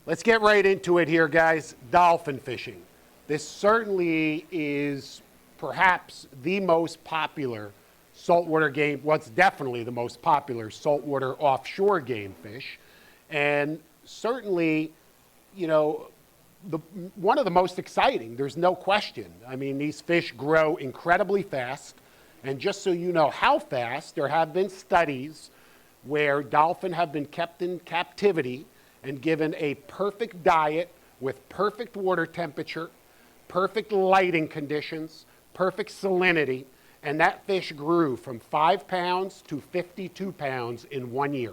Let's get right into it here, guys. Dolphin fishing. This certainly is perhaps the most popular saltwater game. Well, it's definitely the most popular saltwater offshore game fish. And certainly, you know, one of the most exciting, there's no question. I mean, these fish grow incredibly fast. And just so you know how fast, there have been studies where dolphin have been kept in captivity and given a perfect diet with perfect water temperature, perfect lighting conditions, perfect salinity, and that fish grew from 5 pounds to 52 pounds in 1 year.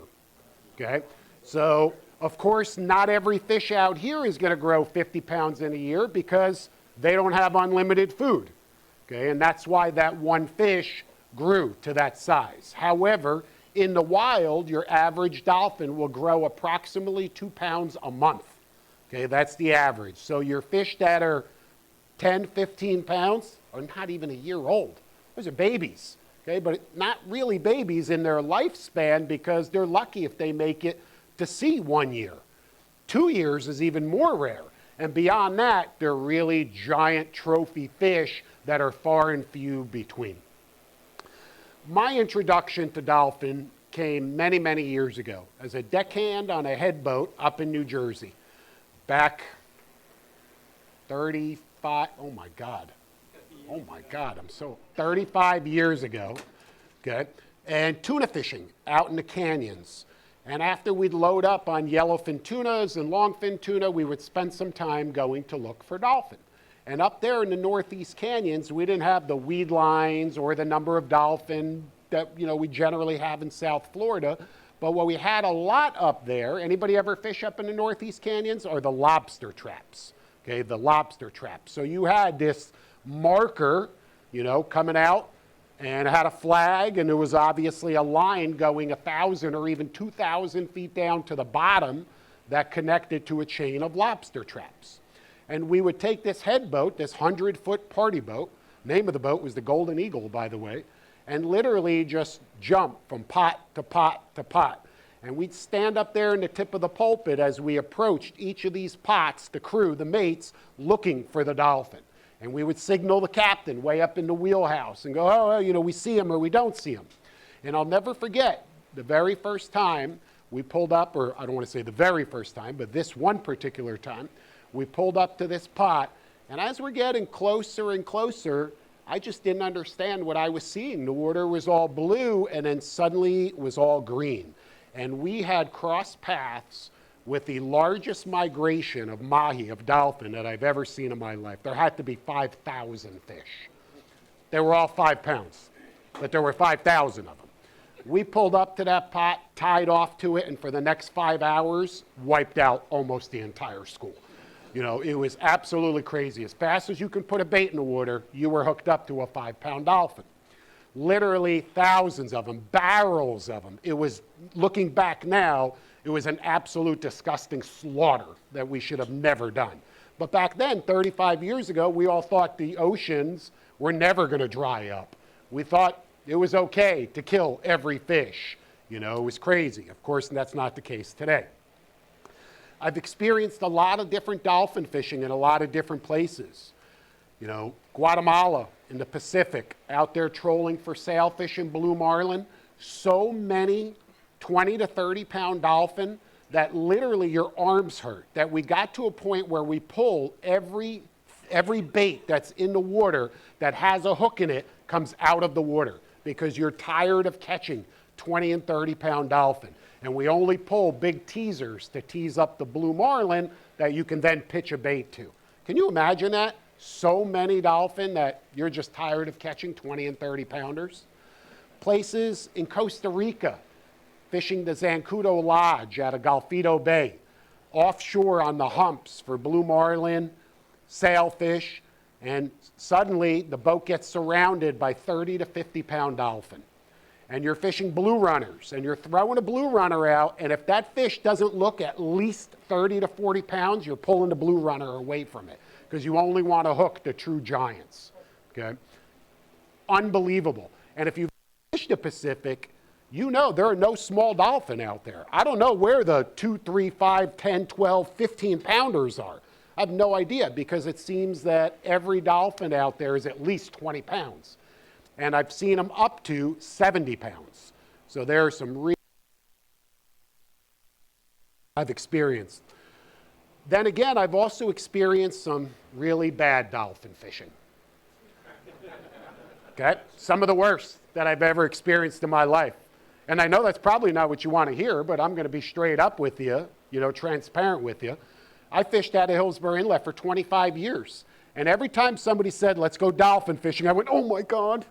Okay? So, of course, not every fish out here is going to grow 50 pounds in a year because they don't have unlimited food. Okay? And that's why that one fish grew to that size. However, in the wild, your average dolphin will grow approximately 2 pounds a month. Okay, that's the average. So your fish that are 10, 15 pounds are not even a year old. Those are babies, okay, but not really babies in their lifespan because they're lucky if they make it to see 1 year. 2 years is even more rare. And beyond that, they're really giant trophy fish that are far and few between. My introduction to dolphin came many, many years ago as a deckhand on a headboat up in New Jersey. Back 35, oh my God, I'm so, 35 years ago, okay, and tuna fishing out in the canyons. And after we'd load up on yellowfin tunas and longfin tuna, we would spend some time going to look for dolphin. And up there in the northeast canyons, we didn't have the weed lines or the number of dolphin that we generally have in South Florida. But what we had a lot up there, anybody ever fish up in the northeast canyons, are the lobster traps. Okay, the lobster traps. So you had this marker, coming out, and it had a flag, and there was obviously a line going 1,000 or even 2,000 feet down to the bottom that connected to a chain of lobster traps. And we would take this headboat, this 100-foot party boat, name of the boat was the Golden Eagle, by the way, and literally just jump from pot to pot to pot. And we'd stand up there in the tip of the pulpit as we approached each of these pots, the crew, the mates, looking for the dolphin. And we would signal the captain way up in the wheelhouse and go, oh, we see him or we don't see him. And I'll never forget the very first time we pulled up, or I don't want to say the very first time, but this one particular time, we pulled up to this pot, and as we're getting closer and closer, I just didn't understand what I was seeing. The water was all blue, and then suddenly it was all green. And we had crossed paths with the largest migration of mahi, of dolphin, that I've ever seen in my life. There had to be 5,000 fish. They were all 5 pounds, but there were 5,000 of them. We pulled up to that pot, tied off to it, and for the next 5 hours, wiped out almost the entire school. It was absolutely crazy. As fast as you can put a bait in the water, you were hooked up to a 5-pound dolphin. Literally thousands of them, barrels of them. It was, looking back now, it was an absolute disgusting slaughter that we should have never done. But back then, 35 years ago, we all thought the oceans were never going to dry up. We thought it was okay to kill every fish. It was crazy. Of course, that's not the case today. I've experienced a lot of different dolphin fishing in a lot of different places. Guatemala in the Pacific, out there trolling for sailfish and blue marlin. So many 20 to 30 pound dolphin that literally your arms hurt. That we got to a point where we pull every bait that's in the water that has a hook in it comes out of the water because you're tired of catching 20 and 30 pound dolphin. And we only pull big teasers to tease up the blue marlin that you can then pitch a bait to. Can you imagine that? So many dolphin that you're just tired of catching 20 and 30 pounders. Places in Costa Rica, fishing the Zancudo Lodge out of Golfito Bay, offshore on the humps for blue marlin, sailfish, and suddenly the boat gets surrounded by 30 to 50 pound dolphin. And you're fishing blue runners, and you're throwing a blue runner out, and if that fish doesn't look at least 30 to 40 pounds, you're pulling the blue runner away from it, because you only want to hook the true giants, okay? Unbelievable. And if you fish the Pacific, you know there are no small dolphin out there. I don't know where the 2, 3, 5, 10, 12, 15 pounders are. I have no idea, because it seems that every dolphin out there is at least 20 pounds. And I've seen them up to 70 pounds. So there are some real I've experienced. Then again, I've also experienced some really bad dolphin fishing. Okay? Some of the worst that I've ever experienced in my life. And I know that's probably not what you want to hear, but I'm going to be straight up with you, transparent with you. I fished out of Hillsborough Inlet for 25 years. And every time somebody said, let's go dolphin fishing, I went, oh my God,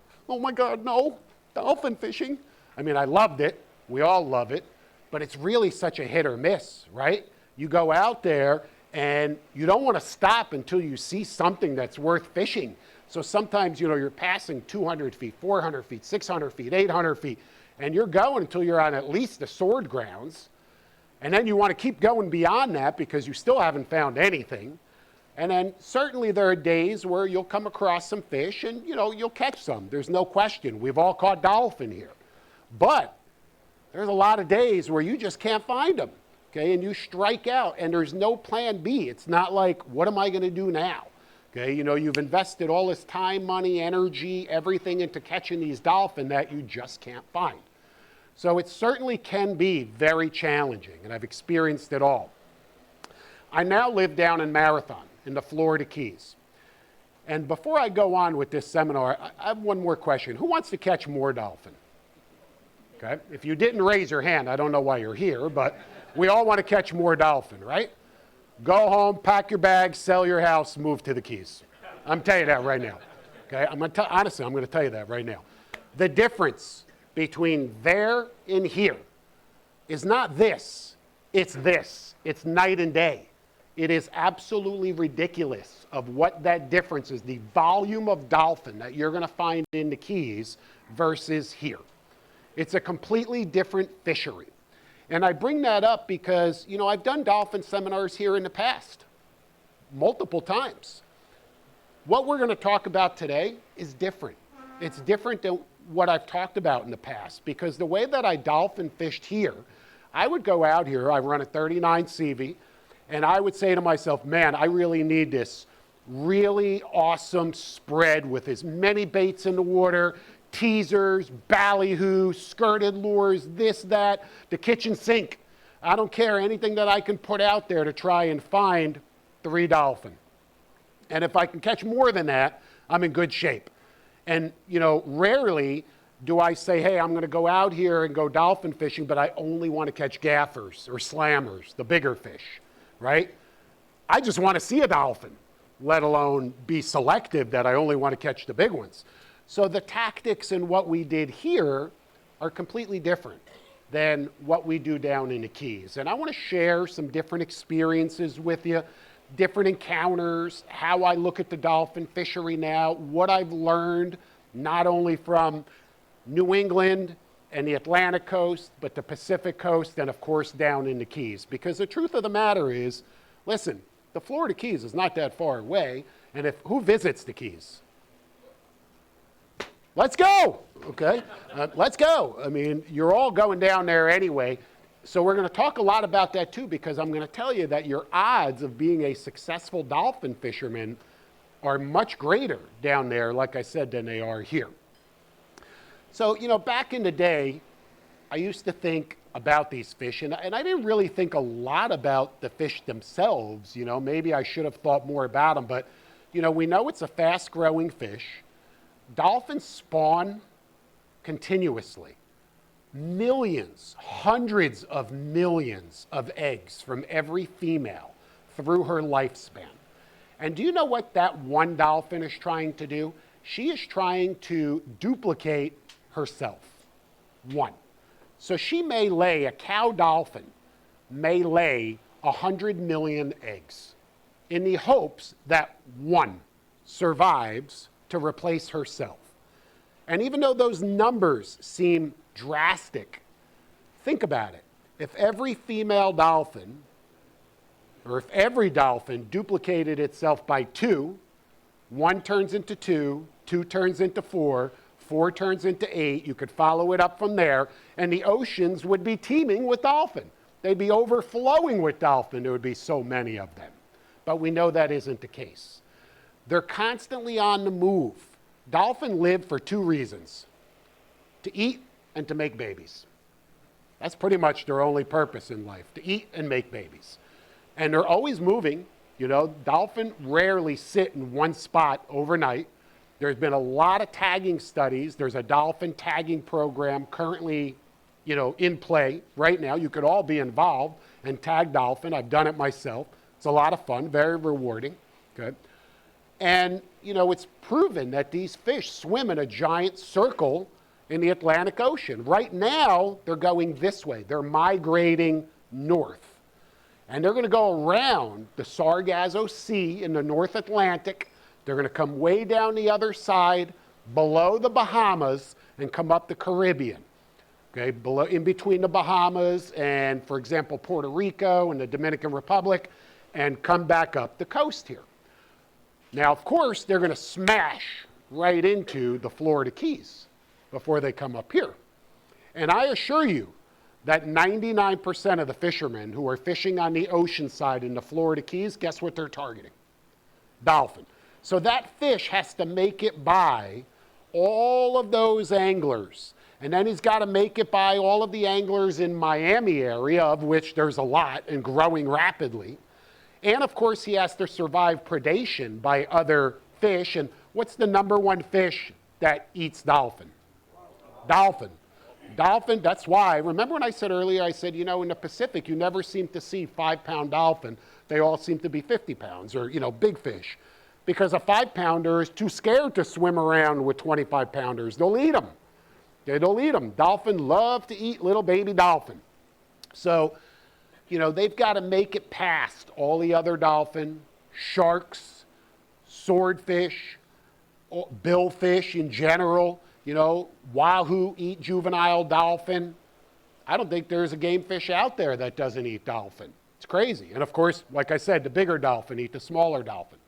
no, dolphin fishing. I mean, I loved it. We all love it. But it's really such a hit or miss, right? You go out there and you don't want to stop until you see something that's worth fishing. So sometimes, you're passing 200 feet, 400 feet, 600 feet, 800 feet, and you're going until you're on at least the sword grounds. And then you want to keep going beyond that because you still haven't found anything. And then certainly there are days where you'll come across some fish and, you'll catch some. There's no question. We've all caught dolphin here. But there's a lot of days where you just can't find them, okay? And you strike out, and there's no plan B. It's not like, what am I going to do now? Okay, you've invested all this time, money, energy, everything into catching these dolphin that you just can't find. So it certainly can be very challenging, and I've experienced it all. I now live down in Marathon in the Florida Keys. And before I go on with this seminar, I have one more question. Who wants to catch more dolphin? Okay. If you didn't raise your hand, I don't know why you're here, but we all want to catch more dolphin, right? Go home, pack your bags, sell your house, move to the Keys. I'm telling you that right now. Okay. Honestly, I'm going to tell you that right now. The difference between there and here is not this. It's this. It's night and day. It is absolutely ridiculous of what that difference is, the volume of dolphin that you're going to find in the Keys versus here. It's a completely different fishery. And I bring that up because, I've done dolphin seminars here in the past, multiple times. What we're going to talk about today is different. It's different than what I've talked about in the past, because the way that I dolphin fished here, I would go out here, I run a 39 CV, and I would say to myself, man, I really need this really awesome spread with as many baits in the water, teasers, ballyhoo, skirted lures, this, that, the kitchen sink. I don't care, anything that I can put out there to try and find 3 dolphin. And if I can catch more than that, I'm in good shape. And, rarely do I say, hey, I'm going to go out here and go dolphin fishing, but I only want to catch gaffers or slammers, the bigger fish, right? I just want to see a dolphin, let alone be selective that I only want to catch the big ones. So the tactics and what we did here are completely different than what we do down in the Keys. And I want to share some different experiences with you, different encounters, how I look at the dolphin fishery now, what I've learned, not only from New England and the Atlantic coast, but the Pacific coast, and of course down in the Keys. Because the truth of the matter is, listen, the Florida Keys is not that far away, and who visits the Keys? Let's go, okay? Let's go. I mean, you're all going down there anyway. So we're going to talk a lot about that too, because I'm going to tell you that your odds of being a successful dolphin fisherman are much greater down there, like I said, than they are here. So, back in the day, I used to think about these fish, and I didn't really think a lot about the fish themselves. Maybe I should have thought more about them, but, we know it's a fast-growing fish. Dolphins spawn continuously. Millions, hundreds of millions of eggs from every female through her lifespan. And do you know what that one dolphin is trying to do? She is trying to duplicate herself. One. So a cow dolphin may lay 100 million eggs in the hopes that one survives to replace herself. And even though those numbers seem drastic, think about it. If every female dolphin, or if every dolphin duplicated itself by 2, 1 turns into 2, 2 turns into 4, 4 turns into 8. You could follow it up from there, and the oceans would be teeming with dolphin. They'd be overflowing with dolphin. There would be so many of them. But we know that isn't the case. They're constantly on the move. Dolphin live for 2 reasons: to eat and to make babies. That's pretty much their only purpose in life, to eat and make babies. And they're always moving. You know, dolphin rarely sit in one spot overnight. There's been a lot of tagging studies. There's a dolphin tagging program currently, in play right now. You could all be involved and tag dolphin. I've done it myself. It's a lot of fun, very rewarding. Okay. And, it's proven that these fish swim in a giant circle in the Atlantic Ocean. Right now, they're going this way. They're migrating north. And they're going to go around the Sargasso Sea in the North Atlantic. They're going to come way down the other side, below the Bahamas, and come up the Caribbean. Okay, in between the Bahamas and, for example, Puerto Rico and the Dominican Republic, and come back up the coast here. Now, of course, they're going to smash right into the Florida Keys before they come up here. And I assure you that 99% of the fishermen who are fishing on the ocean side in the Florida Keys, guess what they're targeting? Dolphin. So that fish has to make it by all of those anglers. And then he's got to make it by all of the anglers in Miami area, of which there's a lot and growing rapidly. And of course, he has to survive predation by other fish. And what's the number 1 fish that eats dolphin? Dolphin. Dolphin, that's why. Remember when I said earlier, I said, in the Pacific, you never seem to see 5-pound dolphin. They all seem to be 50 pounds or, big fish. Because a 5-pounder is too scared to swim around with 25-pounders. They'll eat them. They'll eat them. Dolphin love to eat little baby dolphin. So, they've got to make it past all the other dolphin, sharks, swordfish, billfish in general. Wahoo eat juvenile dolphin. I don't think there's a game fish out there that doesn't eat dolphin. It's crazy. And of course, like I said, the bigger dolphin eat the smaller dolphin.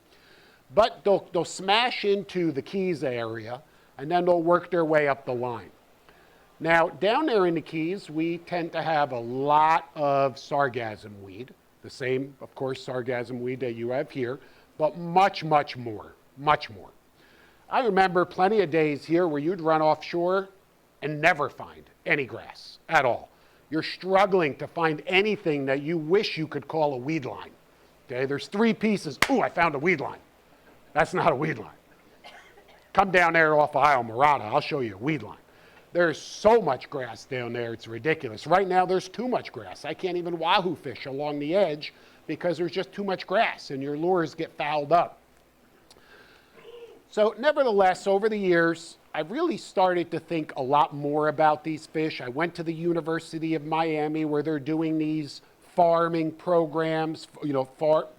But they'll smash into the Keys area, and then they'll work their way up the line. Now, down there in the Keys, we tend to have a lot of sargassum weed. The same, of course, sargassum weed that you have here, but much, much more. I remember plenty of days here where you'd run offshore and never find any grass at all. You're struggling to find anything that you wish you could call a weed line. Okay, there's 3 pieces. Ooh, I found a weed line. That's not a weed line. Come down there off of Isle Morada, I'll show you a weed line. There's so much grass down there, it's ridiculous. Right now, there's too much grass. I can't even wahoo fish along the edge because there's just too much grass and your lures get fouled up. So nevertheless, over the years, I've really started to think a lot more about these fish. I went to the University of Miami where they're doing these farming programs,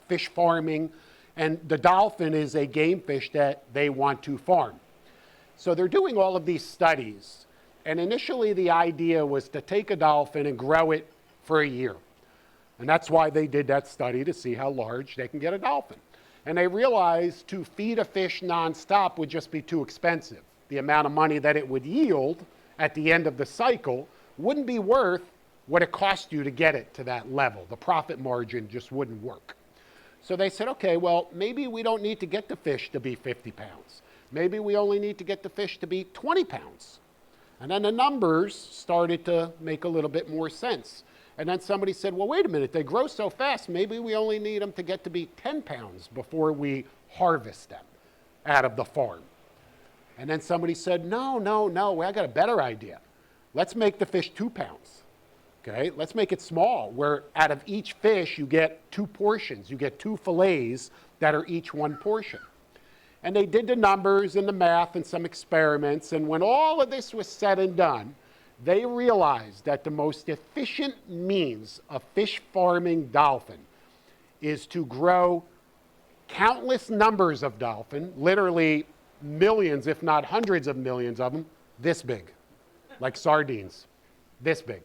fish farming, and the dolphin is a game fish that they want to farm. So they're doing all of these studies. And initially the idea was to take a dolphin and grow it for a year. And that's why they did that study, to see how large they can get a dolphin. And they realized to feed a fish nonstop would just be too expensive. The amount of money that it would yield at the end of the cycle wouldn't be worth what it cost you to get it to that level. The profit margin just wouldn't work. So they said, okay, well, maybe we don't need to get the fish to be 50 pounds. Maybe we only need to get the fish to be 20 pounds. And then the numbers started to make a little bit more sense. And then somebody said, well, wait a minute, they grow so fast, maybe we only need them to get to be 10 pounds before we harvest them out of the farm. And then somebody said, no, I got a better idea. Let's make the fish 2 pounds. Okay, let's make it small, where out of each fish you get 2 portions. You get 2 fillets that are each 1 portion. And they did the numbers and the math and some experiments. And when all of this was said and done, they realized that the most efficient means of fish farming dolphin is to grow countless numbers of dolphin, literally millions, if not hundreds of millions of them, this big, like sardines, this big.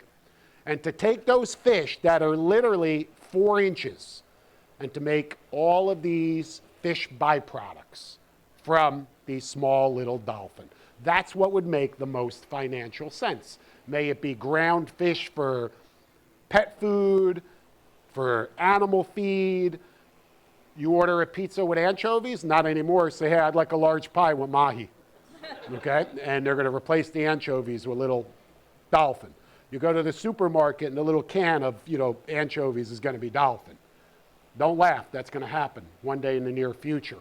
And to take those fish that are literally 4 inches and to make all of these fish byproducts from these small little dolphin. That's what would make the most financial sense. May it be ground fish for pet food, for animal feed. You order a pizza with anchovies? Not anymore. Say, hey, I'd like a large pie with mahi. Okay? And they're going to replace the anchovies with little dolphin. You go to the supermarket and the little can of, anchovies is going to be dolphin. Don't laugh. That's going to happen one day in the near future.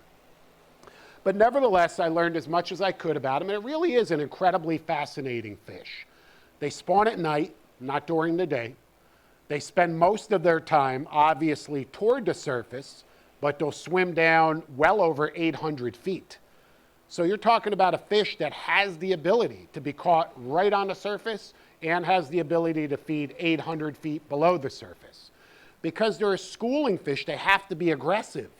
But nevertheless, I learned as much as I could about them, and it really is an incredibly fascinating fish. They spawn at night, not during the day. They spend most of their time, obviously, toward the surface, but they'll swim down well over 800 feet. So you're talking about a fish that has the ability to be caught right on the surface and has the ability to feed 800 feet below the surface. Because they're a schooling fish, they have to be aggressive,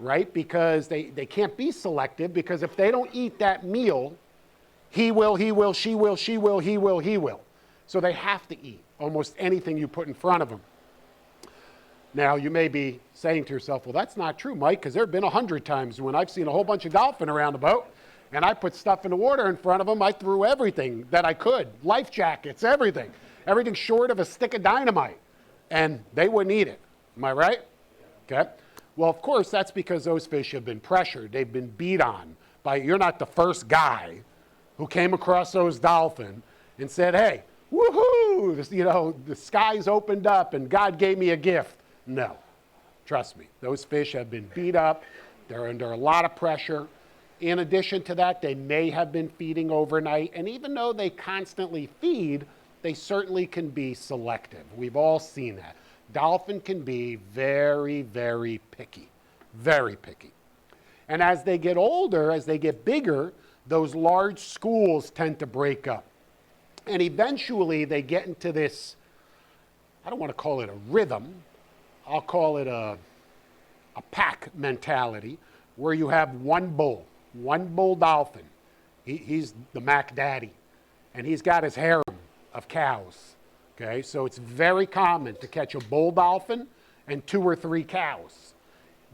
right? Because they can't be selective, because if they don't eat that meal, he will, she will, he will. So they have to eat almost anything you put in front of them. Now, you may be saying to yourself, well, that's not true, Mike, because there have been 100 times when I've seen a whole bunch of dolphin around the boat, and I put stuff in the water in front of them. I threw everything that I could, life jackets, everything short of a stick of dynamite, and they wouldn't eat it. Am I right? Okay. Well, of course, that's because those fish have been pressured. They've been beat on by, you're not the first guy who came across those dolphin and said, hey, woohoo, the skies opened up and God gave me a gift. No, trust me, those fish have been beat up. They're under a lot of pressure. In addition to that, they may have been feeding overnight, and even though they constantly feed, they certainly can be selective. We've all seen that. Dolphin can be very, very picky, very picky. And as they get older, as they get bigger, those large schools tend to break up. And eventually they get into this, I don't want to call it a rhythm, I'll call it a pack mentality, where you have one bull dolphin. He's the Mac Daddy, and he's got his harem of cows. Okay, so it's very common to catch a bull dolphin and 2 or 3 cows.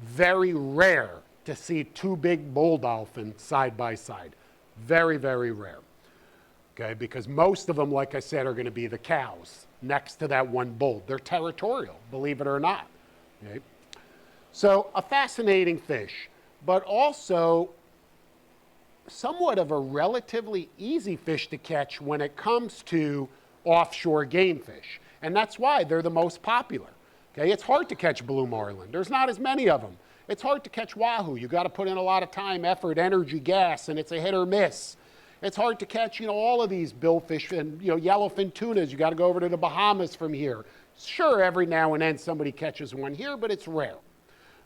Very rare to see 2 big bull dolphins side by side. Very, very rare. Okay, because most of them, like I said, are going to be the cows next to that one bull. They're territorial, believe it or not. Okay? So a fascinating fish, but also somewhat of a relatively easy fish to catch when it comes to offshore game fish. And that's why they're the most popular. Okay, it's hard to catch blue marlin. There's not as many of them. It's hard to catch wahoo. You got to put in a lot of time, effort, energy, gas, and it's a hit or miss. It's hard to catch, all of these billfish and, yellowfin tunas. You got to go over to the Bahamas from here. Sure, every now and then somebody catches one here, but it's rare.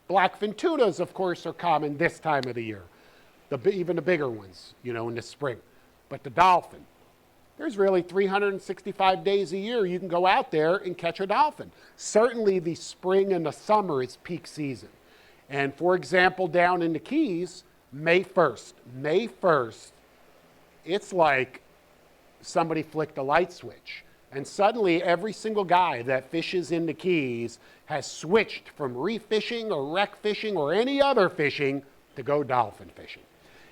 Blackfin tunas, of course, are common this time of the year. Even the bigger ones, in the spring. But the dolphin, there's really 365 days a year you can go out there and catch a dolphin. Certainly the spring and the summer is peak season. And for example, down in the Keys, May 1st, it's like somebody flicked a light switch. And suddenly every single guy that fishes in the Keys has switched from reef fishing or wreck fishing or any other fishing to go dolphin fishing.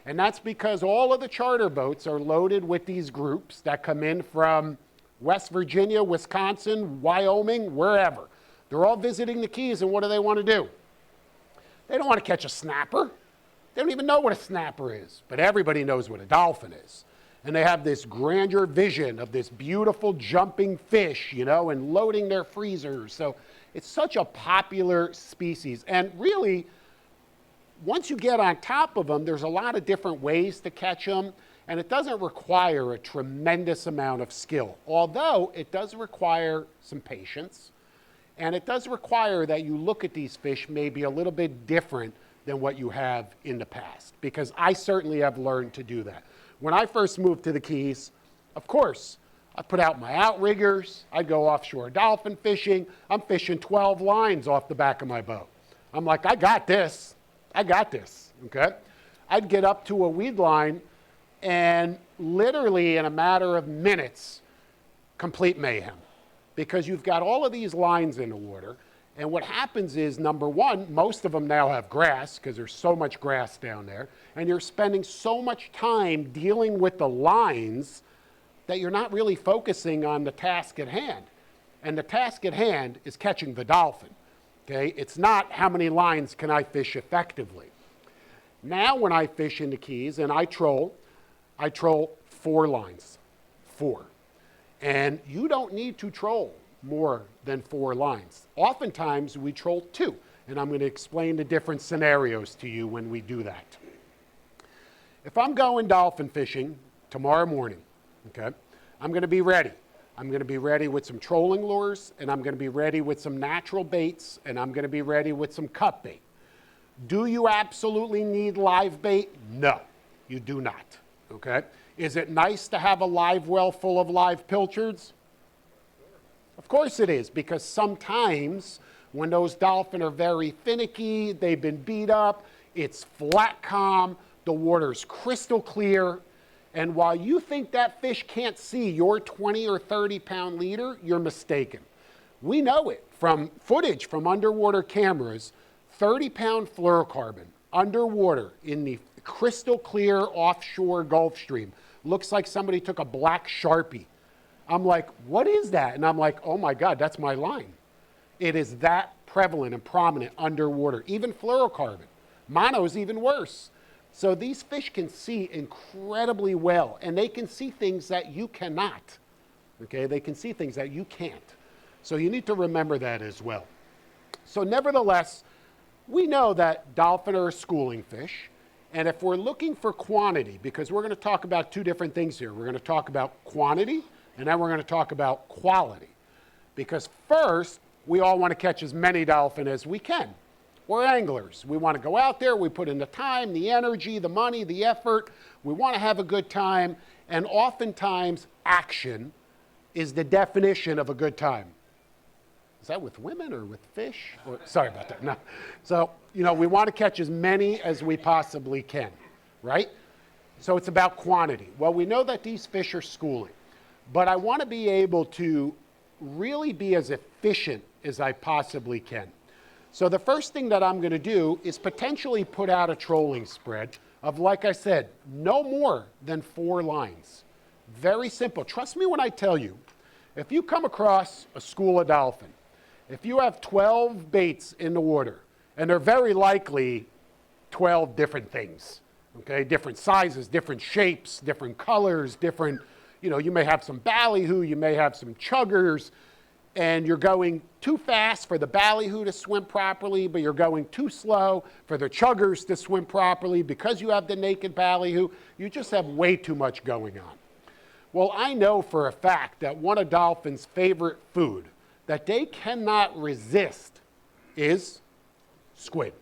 And that's because all of the charter boats are loaded with these groups that come in from West Virginia, Wisconsin, Wyoming, wherever. They're all visiting the Keys, and what do they want to do? They don't want to catch a snapper. They don't even know what a snapper is, but everybody knows what a dolphin is. And they have this grandeur vision of this beautiful jumping fish, and loading their freezers. So it's such a popular species. And really, once you get on top of them, there's a lot of different ways to catch them, and it doesn't require a tremendous amount of skill, although it does require some patience, and it does require that you look at these fish maybe a little bit different than what you have in the past, because I certainly have learned to do that. When I first moved to the Keys, of course, I put out my outriggers, I'd go offshore dolphin fishing, I'm fishing 12 lines off the back of my boat. I'm like, I got this, okay? I'd get up to a weed line and literally in a matter of minutes, complete mayhem. Because you've got all of these lines in the water, And what happens is, number one, most of them now have grass because there's so much grass down there. And you're spending so much time dealing with the lines that you're not really focusing on the task at hand. And the task at hand is catching the dolphin. Okay? It's not how many lines can I fish effectively. Now when I fish in the Keys and I troll 4 lines. 4. And you don't need to troll more than 4 lines. Oftentimes we troll 2, and I'm going to explain the different scenarios to you when we do that. If I'm going dolphin fishing tomorrow morning, okay, I'm going to be ready. I'm going to be ready with some trolling lures, and I'm going to be ready with some natural baits, and I'm going to be ready with some cut bait. Do you absolutely need live bait? No, you do not, okay? Is it nice to have a live well full of live pilchards? Of course it is, because sometimes when those dolphin are very finicky, they've been beat up, it's flat calm, the water's crystal clear, and while you think that fish can't see your 20 or 30 pound leader, you're mistaken. We know it from footage from underwater cameras. 30-pound fluorocarbon underwater in the crystal clear offshore Gulf Stream. Looks like somebody took a black Sharpie. I'm like, what is that? And I'm like, oh my God, that's my line. It is that prevalent and prominent underwater, even fluorocarbon. Mono is even worse. So these fish can see incredibly well, and they can see things that you cannot. Okay, they can see things that you can't. So you need to remember that as well. So nevertheless, we know that dolphin are a schooling fish, and if we're looking for quantity, because we're going to talk about 2 different things here. We're going to talk about quantity, and then we're going to talk about quality. Because first, we all want to catch as many dolphin as we can. We're anglers. We want to go out there, we put in the time, the energy, the money, the effort. We want to have a good time, and oftentimes, action is the definition of a good time. Is that with women or with fish? Or, sorry about that. No. So, we want to catch as many as we possibly can, right? So it's about quantity. Well, we know that these fish are schooling, but I want to be able to really be as efficient as I possibly can. So the first thing that I'm going to do is potentially put out a trolling spread of, like I said, no more than 4 lines. Very simple. Trust me when I tell you, if you come across a school of dolphin, if you have 12 baits in the water, and they're very likely 12 different things, okay? Different sizes, different shapes, different colors, different, you may have some ballyhoo, you may have some chuggers, and you're going too fast for the ballyhoo to swim properly, but you're going too slow for the chuggers to swim properly because you have the naked ballyhoo. You just have way too much going on. Well, I know for a fact that one of dolphins' favorite food that they cannot resist is squid,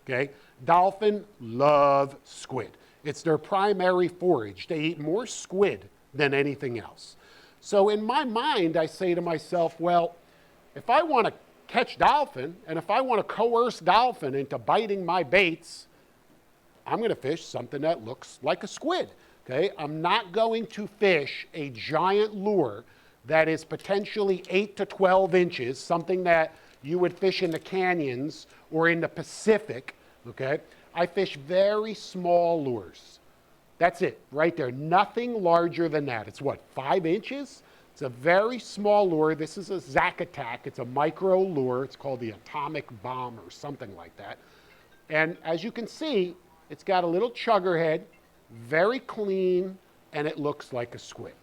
okay? Dolphin love squid. It's their primary forage. They eat more squid than anything else. So in my mind, I say to myself, well, if I want to catch dolphin, and if I want to coerce dolphin into biting my baits, I'm going to fish something that looks like a squid, okay? I'm not going to fish a giant lure that is potentially 8 to 12 inches, something that you would fish in the canyons or in the Pacific, okay? I fish very small lures. That's it, right there. Nothing larger than that. It's what, 5 inches? It's a very small lure. This is a Zacatac. It's a micro lure. It's called the atomic bomb or something like that. And as you can see, it's got a little chugger head, very clean, and it looks like a squid.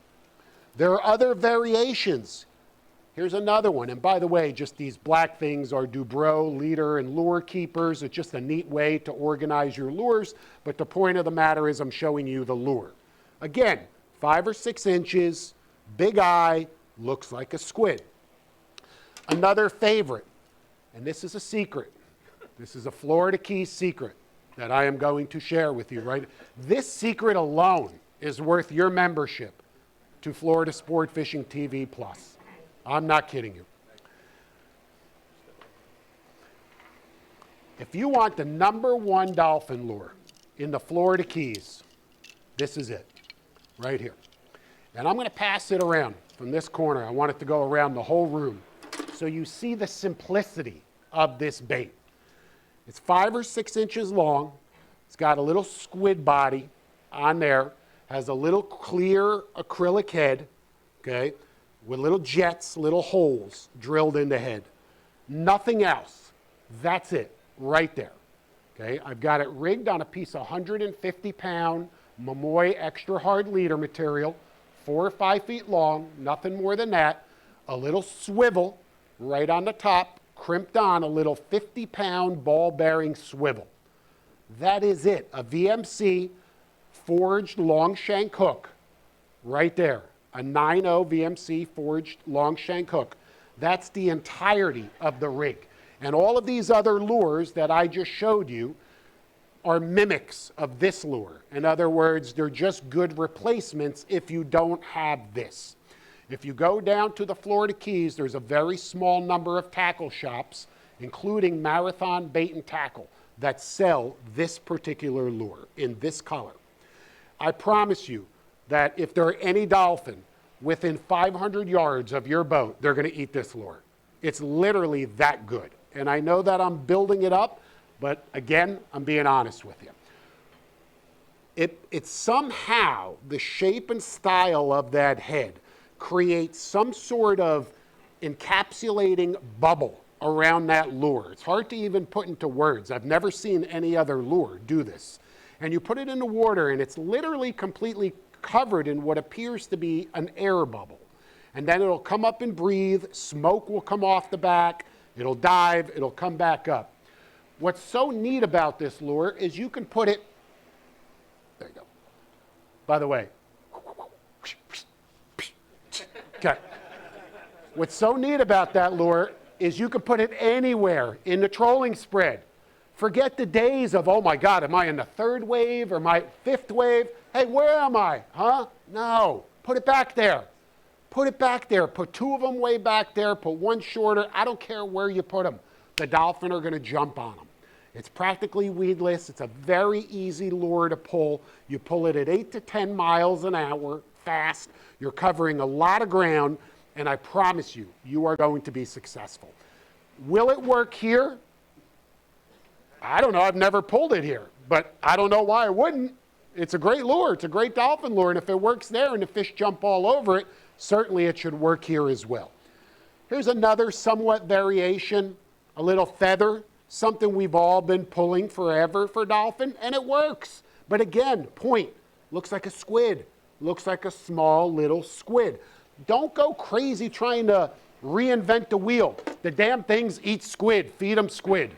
There are other variations. Here's another one. And by the way, just these black things are Dubrow, leader, and lure keepers. It's just a neat way to organize your lures. But the point of the matter is I'm showing you the lure. Again, 5 or 6 inches, big eye, looks like a squid. Another favorite, and this is a secret. This is a Florida Keys secret that I am going to share with you, right? This secret alone is worth your membership to Florida Sport Fishing TV Plus. I'm not kidding you. If you want the #1 dolphin lure in the Florida Keys, this is it, right here. And I'm going to pass it around from this corner. I want it to go around the whole room so you see the simplicity of this bait. It's 5 or 6 inches long. It's got a little squid body on there, has a little clear acrylic head, okay, with little jets, little holes drilled in the head. Nothing else. That's it, right there. Okay, I've got it rigged on a piece of 150-pound Momoy extra hard leader material, 4 or 5 feet long, nothing more than that. A little swivel right on the top, crimped on a little 50-pound ball-bearing swivel. That is it, a VMC forged long shank hook right there, a 9.0 VMC forged long shank hook. That's the entirety of the rig. And all of these other lures that I just showed you are mimics of this lure. In other words, they're just good replacements if you don't have this. If you go down to the Florida Keys, there's a very small number of tackle shops, including Marathon Bait and Tackle, that sell this particular lure in this color. I promise you that if there are any dolphin within 500 yards of your boat, they're going to eat this lure. It's literally that good. And I know that I'm building it up, but again, I'm being honest with you. It's somehow the shape and style of that head creates some sort of encapsulating bubble around that lure. It's hard to even put into words. I've never seen any other lure do this. And you put it in the water and it's literally completely covered in what appears to be an air bubble. And then it'll come up and breathe, smoke will come off the back, it'll dive, it'll come back up. What's so neat about this lure is you can put it, there you go. By the way, okay. What's so neat about that lure is you can put it anywhere in the trolling spread. Forget the days of, oh my God, am I in the 3rd wave or my 5th wave? Hey, where am I? Huh? No, put it back there. Put it back there. Put 2 of them way back there. Put 1 shorter. I don't care where you put them. The dolphin are going to jump on them. It's practically weedless. It's a very easy lure to pull. You pull it at 8 to 10 miles an hour, fast. You're covering a lot of ground, and I promise you, you are going to be successful. Will it work here? I don't know. I've never pulled it here, but I don't know why it wouldn't. It's a great lure. It's a great dolphin lure, and if it works there and the fish jump all over it, certainly it should work here as well. Here's another somewhat variation, a little feather, something we've all been pulling forever for dolphin, and it works. But again, point, looks like a squid, looks like a small little squid. Don't go crazy trying to reinvent the wheel. The damn things eat squid, feed them squid.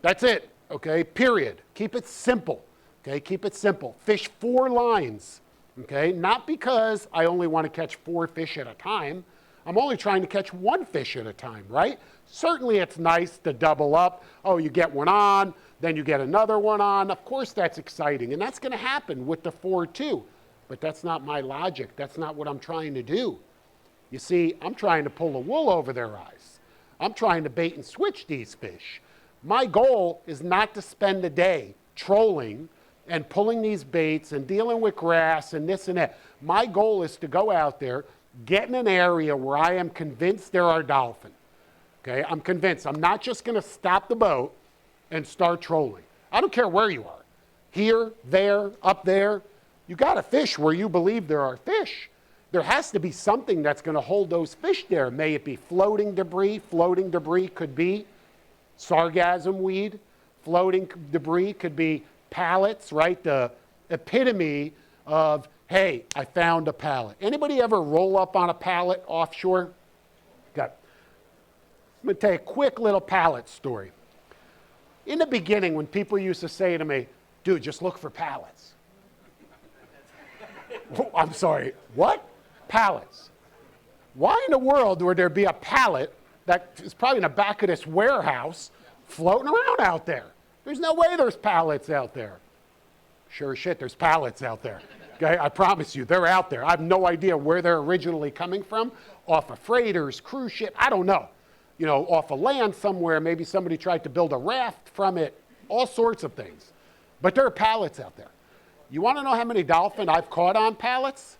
That's it, okay, period. Keep it simple, okay, keep it simple. Fish 4 lines. Okay, not because I only want to catch 4 fish at a time. I'm only trying to catch 1 fish at a time, right? Certainly it's nice to double up. Oh, you get one on, then you get another one on. Of course that's exciting, and that's going to happen with the 4 too. But that's not my logic. That's not what I'm trying to do. You see, I'm trying to pull the wool over their eyes. I'm trying to bait and switch these fish. My goal is not to spend a day trolling and pulling these baits and dealing with grass and this and that. My goal is to go out there, get in an area where I am convinced there are dolphin. Okay, I'm convinced. I'm not just going to stop the boat and start trolling. I don't care where you are. Here, there, up there. You got to fish where you believe there are fish. There has to be something that's going to hold those fish there. May it be floating debris. Floating debris could be sargassum weed. Floating debris could be pallets, right? The epitome of, hey, I found a pallet. Anybody ever roll up on a pallet offshore? Okay. I'm going to tell you a quick little pallet story. In the beginning, when people used to say to me, dude, just look for pallets. Oh, I'm sorry, what? Pallets. Why in the world would there be a pallet that is probably in the back of this warehouse floating around out there? There's no way there's pallets out there. Sure as shit, there's pallets out there. Okay, I promise you, they're out there. I have no idea where they're originally coming from. Off of freighters, cruise ship, I don't know. You know, off of land somewhere, maybe somebody tried to build a raft from it, all sorts of things. But there are pallets out there. You want to know how many dolphin I've caught on pallets?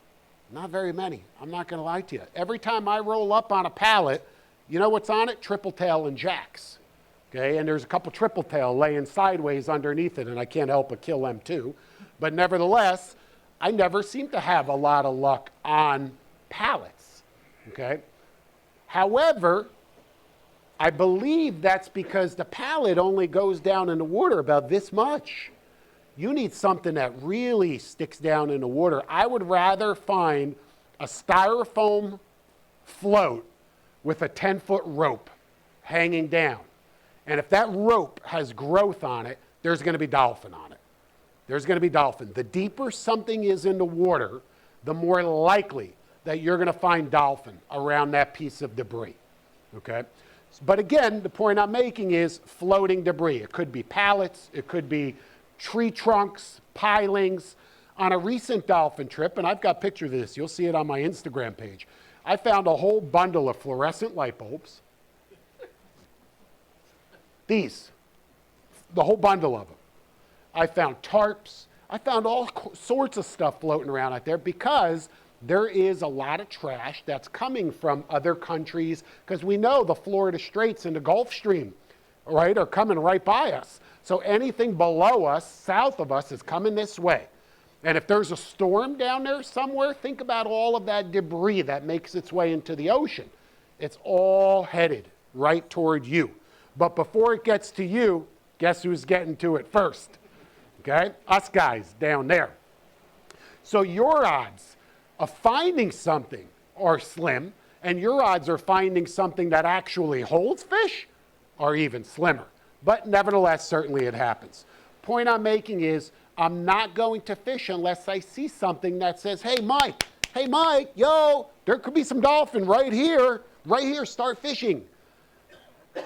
Not very many. I'm not going to lie to you. Every time I roll up on a pallet, You know what's on it? Triple tail and jacks. Okay, and there's a couple triple tail laying sideways underneath it, and I can't help but kill them too. But nevertheless, I never seem to have a lot of luck on pallets. Okay? However, I believe that's because the pallet only goes down in the water about this much. You need something that really sticks down in the water. I would rather find a styrofoam float with a 10-foot rope hanging down. And if that rope has growth on it, there's going to be dolphin on it. There's going to be dolphin. The deeper something is in the water, the more likely that you're going to find dolphin around that piece of debris. Okay? But again, the point I'm making is floating debris. It could be pallets, it could be tree trunks, pilings. On a recent dolphin trip, and I've got pictures of this, you'll see it on my Instagram page, I found a whole bundle of fluorescent light bulbs. These, the whole bundle of them. I found tarps. I found all sorts of stuff floating around out there because there is a lot of trash that's coming from other countries, because we know the Florida Straits and the Gulf Stream, right, are coming right by us. So anything below us, south of us, is coming this way. And if there's a storm down there somewhere, think about all of that debris that makes its way into the ocean. It's all headed right toward you. But before it gets to you, guess who's getting to it first? Okay? Us guys down there. So your odds of finding something are slim, and your odds of finding something that actually holds fish are even slimmer. But nevertheless, certainly it happens. Point I'm making is I'm not going to fish unless I see something that says, hey, Mike, yo, there could be some dolphin right here, start fishing.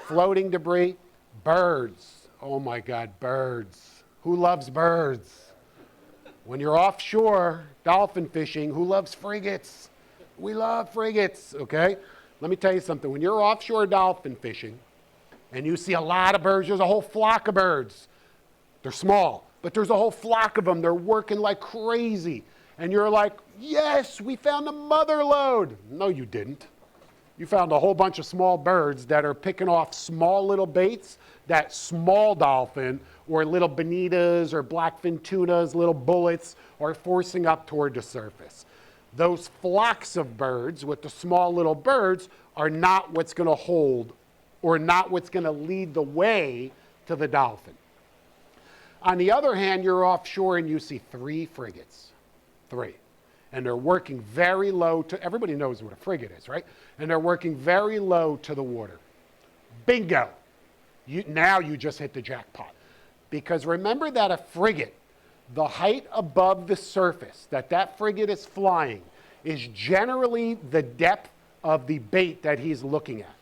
Floating debris, birds. Oh my God, birds. Who loves birds? When you're offshore dolphin fishing, who loves frigates? We love frigates, okay? Let me tell you something. When you're offshore dolphin fishing and you see a lot of birds, there's a whole flock of birds. They're small, but there's a whole flock of them. They're working like crazy. And you're like, yes, we found a mother lode. No, you didn't. You found a whole bunch of small birds that are picking off small little baits that small dolphin or little bonitas or blackfin tunas, little bullets, are forcing up toward the surface. Those flocks of birds with the small little birds are not what's going to hold or not what's going to lead the way to the dolphin. On the other hand, you're offshore and you see 3 frigates. 3. And they're working very low to, everybody knows what a frigate is, right? And they're working very low to the water. Bingo. Now you just hit the jackpot. Because remember that a frigate, the height above the surface that frigate is flying is generally the depth of the bait that he's looking at.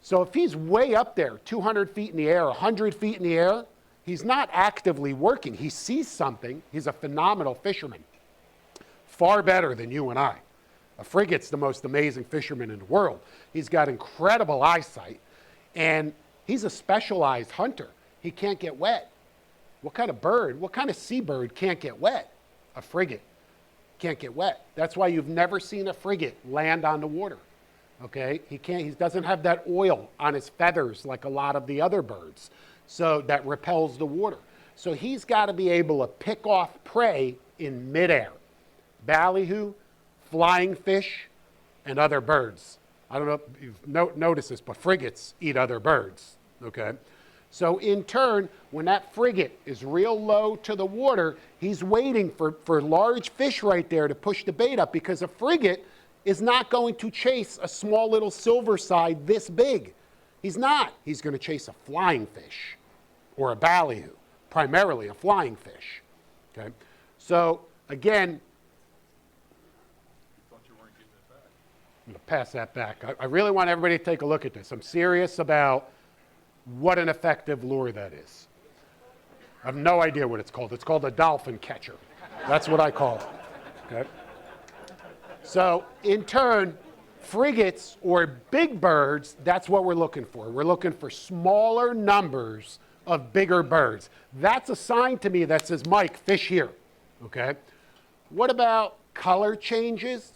So if he's way up there, 200 feet in the air, 100 feet in the air, he's not actively working. He sees something. He's a phenomenal fisherman. Far better than you and I. A frigate's the most amazing fisherman in the world. He's got incredible eyesight, and he's a specialized hunter. He can't get wet. What kind of bird, what kind of seabird can't get wet? A frigate can't get wet. That's why you've never seen a frigate land on the water. Okay? He doesn't have that oil on his feathers like a lot of the other birds, so that repels the water. So he's got to be able to pick off prey in midair. Ballyhoo, flying fish, and other birds. I don't know if you've noticed this, but frigates eat other birds, okay? So in turn, when that frigate is real low to the water, he's waiting for large fish right there to push the bait up, because a frigate is not going to chase a small little silver side this big. He's not. He's going to chase a flying fish or a ballyhoo, primarily a flying fish, okay? So again, I'm going to pass that back. I really want everybody to take a look at this. I'm serious about what an effective lure that is. I have no idea what it's called. It's called a dolphin catcher. That's what I call it. Okay? So in turn, frigates or big birds, that's what we're looking for. We're looking for smaller numbers of bigger birds. That's a sign to me that says, Mike, fish here. Okay? What about color changes?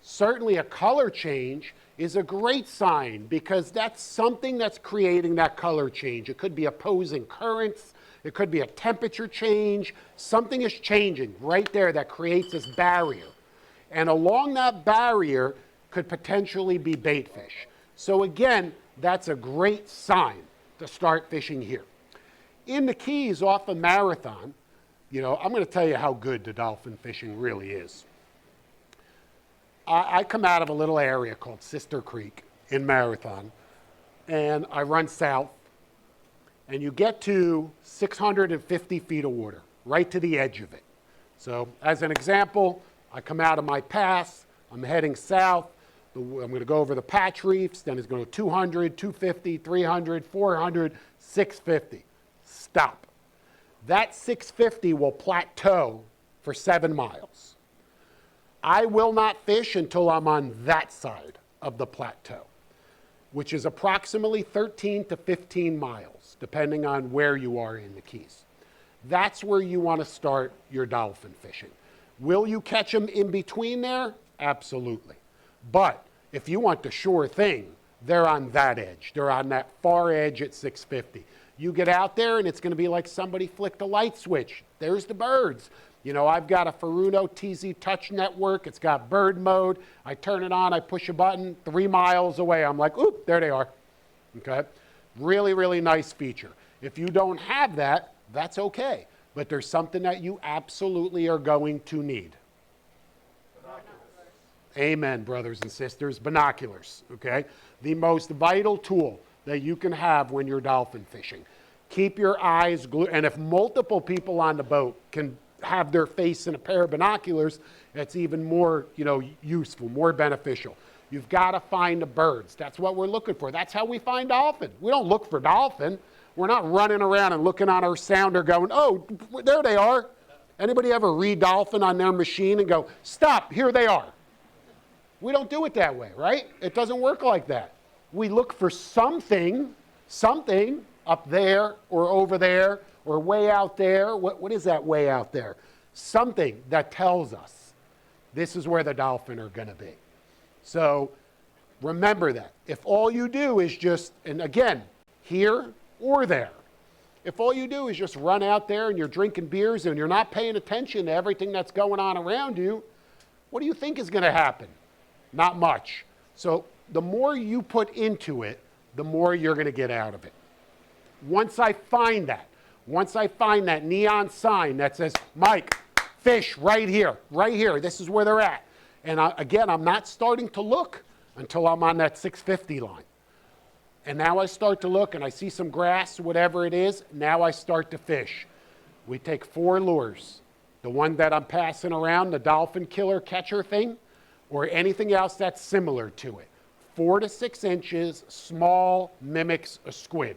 Certainly a color change is a great sign because that's something that's creating that color change. It could be opposing currents. It could be a temperature change. Something is changing right there that creates this barrier. And along that barrier could potentially be bait fish. So again, that's a great sign to start fishing here. In the Keys off of Marathon, you know, I'm going to tell you how good the dolphin fishing really is. I come out of a little area called Sister Creek in Marathon, and I run south, and you get to 650 feet of water, right to the edge of it. So as an example, I come out of my pass, I'm heading south, I'm going to go over the patch reefs, then it's going to go 200, 250, 300, 400, 650. Stop. That 650 will plateau for 7 miles. I will not fish until I'm on that side of the plateau, which is approximately 13 to 15 miles, depending on where you are in the Keys. That's where you want to start your dolphin fishing. Will you catch them in between there? Absolutely. But if you want the sure thing, they're on that edge. They're on that far edge at 650. You get out there and it's going to be like somebody flicked a light switch. There's the birds. You know, I've got a Furuno TZ Touch Network. It's got bird mode. I turn it on, I push a button, 3 miles away. I'm like, oop, there they are. Okay? Really, really nice feature. If you don't have that, that's okay. But there's something that you absolutely are going to need. Amen, brothers and sisters. Binoculars, okay? The most vital tool that you can have when you're dolphin fishing. Keep your eyes glued, and if multiple people on the boat can have their face in a pair of binoculars, it's even more, you know, useful, more beneficial. You've got to find the birds. That's what we're looking for. That's how we find dolphin. We don't look for dolphin. We're not running around and looking on our sounder going, oh, there they are. Anybody ever read dolphin on their machine and go, stop, here they are? We don't do it that way, right? It doesn't work like that. We look for something up there or over there or way out there. What is that way out there? Something that tells us this is where the dolphin are going to be. So remember that. If all you do is just, and again, here or there, if all you do is just run out there and you're drinking beers and you're not paying attention to everything that's going on around you, what do you think is going to happen? Not much. So the more you put into it, the more you're going to get out of it. Once I find that neon sign that says, Mike, fish right here, this is where they're at. And again, I'm not starting to look until I'm on that 650 line. And now I start to look and I see some grass, whatever it is, now I start to fish. We take 4 lures. The one that I'm passing around, the dolphin killer catcher thing, or anything else that's similar to it. 4 to 6 inches, small, mimics a squid.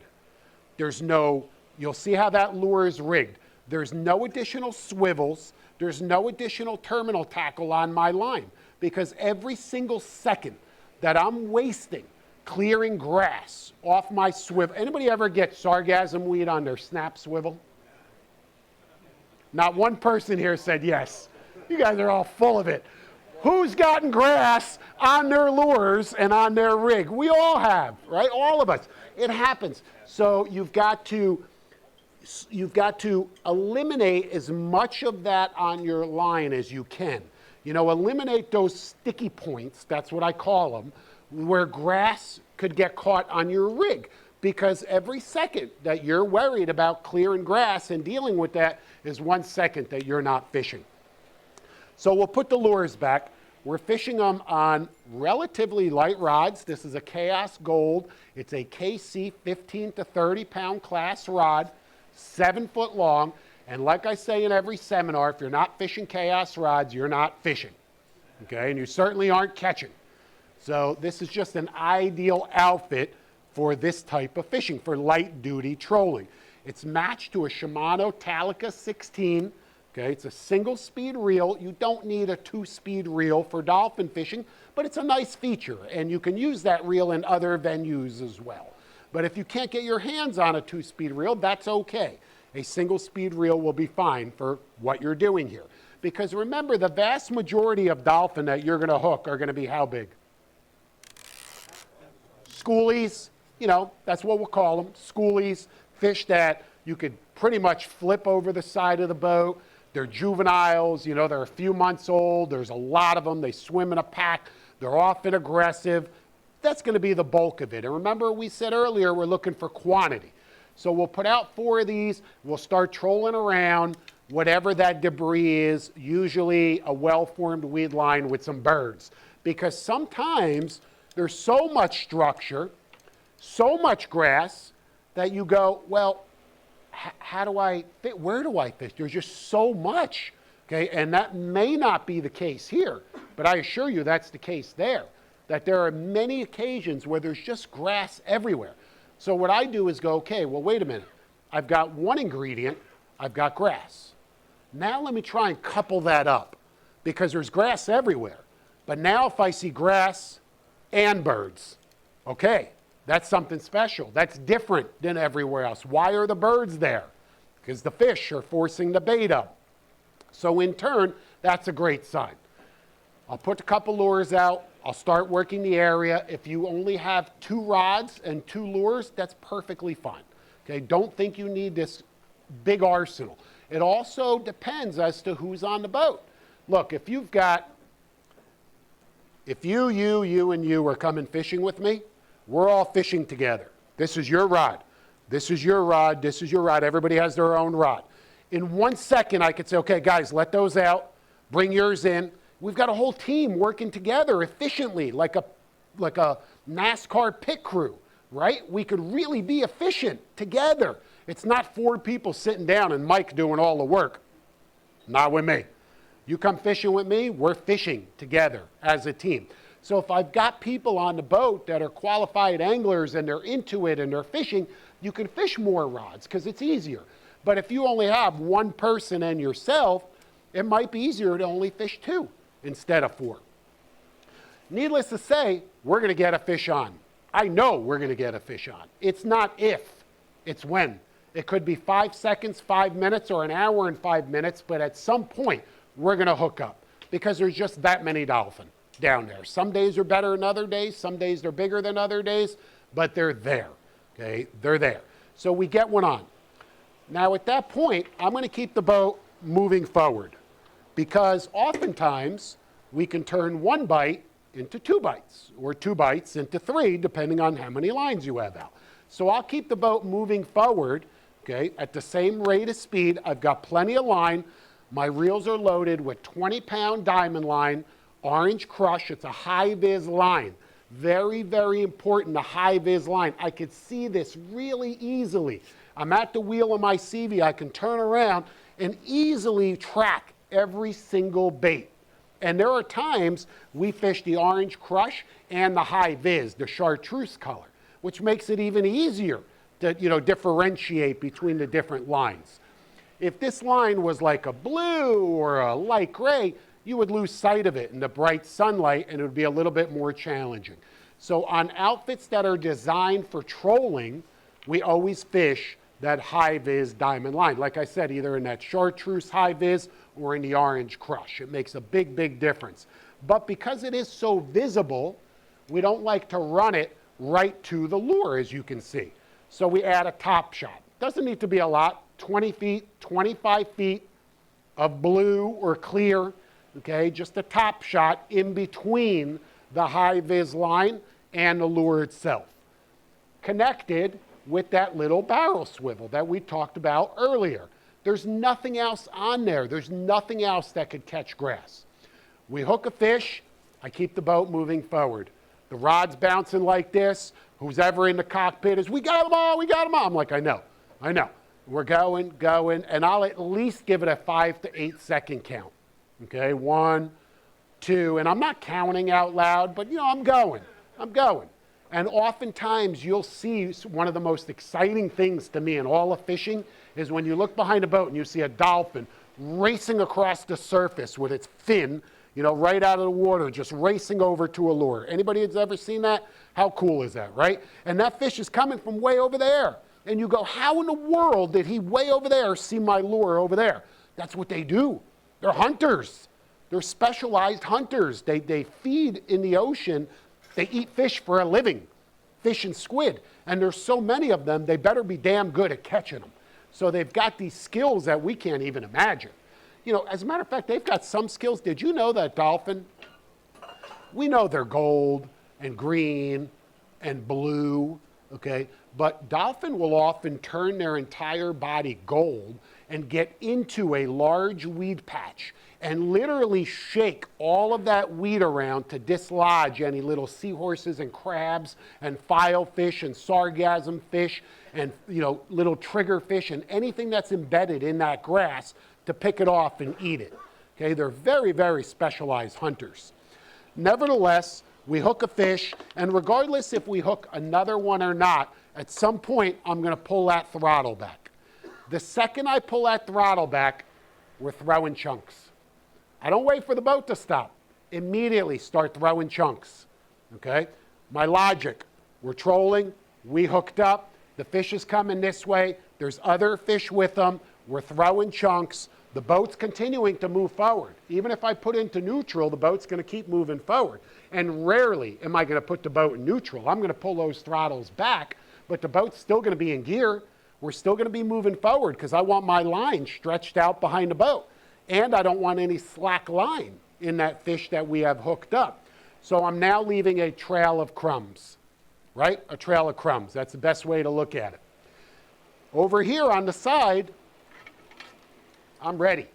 There's no, you'll see how that lure is rigged. There's no additional swivels. There's no additional terminal tackle on my line because every single second that I'm wasting clearing grass off my swivel. Anybody ever get sargassum weed on their snap swivel? Not one person here said yes. You guys are all full of it. Who's gotten grass on their lures and on their rig? We all have, right? All of us. It happens. So you've got to eliminate as much of that on your line as you can. You know, eliminate those sticky points, that's what I call them, where grass could get caught on your rig. Because every second that you're worried about clearing grass and dealing with that is 1 second that you're not fishing. So we'll put the lures back. We're fishing them on relatively light rods. This is a Chaos Gold. It's a KC 15 to 30 pound class rod, 7 foot long. And like I say in every seminar, if you're not fishing Chaos rods, you're not fishing. Okay, and you certainly aren't catching. So this is just an ideal outfit for this type of fishing, for light duty trolling. It's matched to a Shimano Talica 16. Okay, it's a single speed reel. You don't need a 2-speed reel for dolphin fishing, but it's a nice feature and you can use that reel in other venues as well. But if you can't get your hands on a 2-speed reel, that's okay. A single speed reel will be fine for what you're doing here. Because remember, the vast majority of dolphin that you're going to hook are going to be how big? schoolies, you know, that's what we'll call them, schoolies, fish that you could pretty much flip over the side of the boat. They're juveniles, you know, they're a few months old. There's a lot of them. They swim in a pack. They're often aggressive. That's going to be the bulk of it. And remember, we said earlier, we're looking for quantity. So we'll put out 4 of these. We'll start trolling around whatever that debris is, usually a well-formed weed line with some birds. Because sometimes there's so much structure, so much grass, that you go, well, how do I fit? Where do I fish? There's just so much, okay? And that may not be the case here, but I assure you that's the case there, that there are many occasions where there's just grass everywhere. So what I do is go, okay, well, wait a minute. I've got one ingredient, I've got grass. Now let me try and couple that up, because there's grass everywhere. But now if I see grass and birds, okay, that's something special. That's different than everywhere else. Why are the birds there? Because the fish are forcing the bait up. So in turn, that's a great sign. I'll put a couple lures out. I'll start working the area. If you only have 2 rods and 2 lures, that's perfectly fine. Okay, don't think you need this big arsenal. It also depends as to who's on the boat. Look, if you've got, if you, and you are coming fishing with me, we're all fishing together. This is your rod. This is your rod. This is your rod. Everybody has their own rod. In 1 second, I could say, okay, guys, let those out. Bring yours in. We've got a whole team working together efficiently, like a NASCAR pit crew, right? We could really be efficient together. It's not 4 people sitting down and Mike doing all the work. Not with me. You come fishing with me, we're fishing together as a team. So if I've got people on the boat that are qualified anglers and they're into it and they're fishing, you can fish more rods because it's easier. But if you only have 1 person and yourself, it might be easier to only fish 2 instead of 4. Needless to say, we're going to get a fish on. I know we're going to get a fish on. It's not if, it's when. It could be 5 seconds, 5 minutes, or an hour and 5 minutes, but at some point, we're going to hook up because there's just that many dolphin down there. Some days are better than other days. Some days they're bigger than other days, but they're there, okay? They're there. So we get one on. Now at that point, I'm going to keep the boat moving forward because oftentimes we can turn 1 bite into 2 bites or 2 bites into 3, depending on how many lines you have out. So I'll keep the boat moving forward, okay, at the same rate of speed. I've got plenty of line. My reels are loaded with 20-pound diamond line, Orange Crush. It's a high-vis line. Very, very important, the high-vis line. I could see this really easily. I'm at the wheel of my CV. I can turn around and easily track every single bait. And there are times we fish the Orange Crush and the high-vis, the chartreuse color, which makes it even easier to, differentiate between the different lines. If this line was like a blue or a light gray, you would lose sight of it in the bright sunlight and it would be a little bit more challenging. So on outfits that are designed for trolling, we always fish that high-vis diamond line. Like I said, either in that chartreuse high-vis or in the Orange Crush. It makes a big, big difference. But because it is so visible, we don't like to run it right to the lure, as you can see. So we add a top shot. Doesn't need to be a lot, 20 feet, 25 feet of blue or clear, okay? Just a top shot in between the high-vis line and the lure itself. Connected with that little barrel swivel that we talked about earlier. There's nothing else on there. There's nothing else that could catch grass. We hook a fish, I keep the boat moving forward. The rod's bouncing like this. Who's ever in the cockpit is, we got them all, we got them all. I'm like, I know. We're going, and I'll at least give it a 5 to 8 second count. Okay, 1, 2, and I'm not counting out loud, but I'm going. And oftentimes you'll see one of the most exciting things to me in all of fishing is when you look behind a boat and you see a dolphin racing across the surface with its fin, right out of the water, just racing over to a lure. Anybody that's ever seen that? How cool is that, right? And that fish is coming from way over there. And you go, how in the world did he way over there see my lure over there? That's what they do. They're hunters. They're specialized hunters. They feed in the ocean. They eat fish for a living. fish and squid. And there's so many of them, they better be damn good at catching them. So they've got these skills that we can't even imagine. You know, as a matter of fact, they've got some skills. Did you know that dolphin, we know they're gold and green and blue, okay? But dolphin will often turn their entire body gold and get into a large weed patch and literally shake all of that weed around to dislodge any little seahorses and crabs and filefish and sargassum fish and, you know, little trigger fish and anything that's embedded in that grass to pick it off and eat it. Okay, they're very, very specialized hunters. Nevertheless, we hook a fish, and regardless if we hook another one or not, at some point I'm going to pull that throttle back. The second I pull that throttle back, we're throwing chunks. I don't wait for the boat to stop. Immediately start throwing chunks, okay? My logic, we're trolling, we hooked up, the fish is coming this way, there's other fish with them, we're throwing chunks, the boat's continuing to move forward. Even if I put into neutral, the boat's going to keep moving forward. And rarely am I going to put the boat in neutral. I'm going to pull those throttles back, but the boat's still going to be in gear. We're still going to be moving forward because I want my line stretched out behind the boat. And I don't want any slack line in that fish that we have hooked up. So I'm now leaving a trail of crumbs, right? A trail of crumbs. That's the best way to look at it. Over here on the side, I'm ready.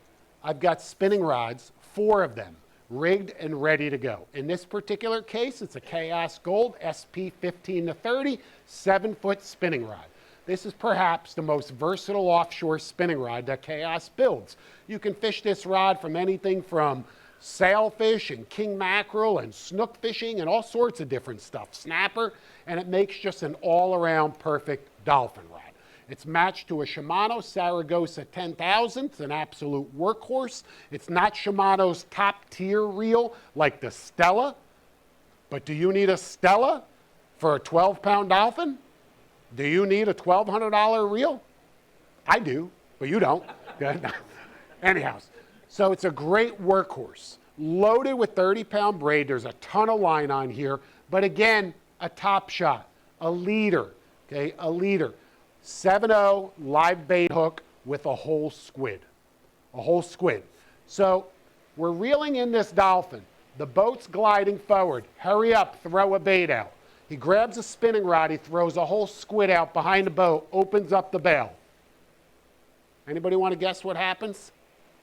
I've got spinning rods, 4 of them, rigged and ready to go. In this particular case, it's a Chaos Gold SP 15-30 7-foot spinning rod. This is perhaps the most versatile offshore spinning rod that Chaos builds. You can fish this rod from anything from sailfish and king mackerel and snook fishing and all sorts of different stuff, snapper, and it makes just an all-around perfect dolphin rod. It's matched to a Shimano Saragossa 10,000. It's an absolute workhorse. It's not Shimano's top tier reel like the Stella, but do you need a Stella for a 12-pound dolphin? Do you need a $1,200 reel? I do, but you don't. Anyhow, so it's a great workhorse. Loaded with 30-pound braid. There's a ton of line on here, but again, a top shot, a leader, okay, a leader. 7.0 live bait hook with a whole squid, So we're reeling in this dolphin. The boat's gliding forward. Hurry up, throw a bait out. He grabs a spinning rod, he throws a whole squid out behind the boat, opens up the bail. Anybody want to guess what happens?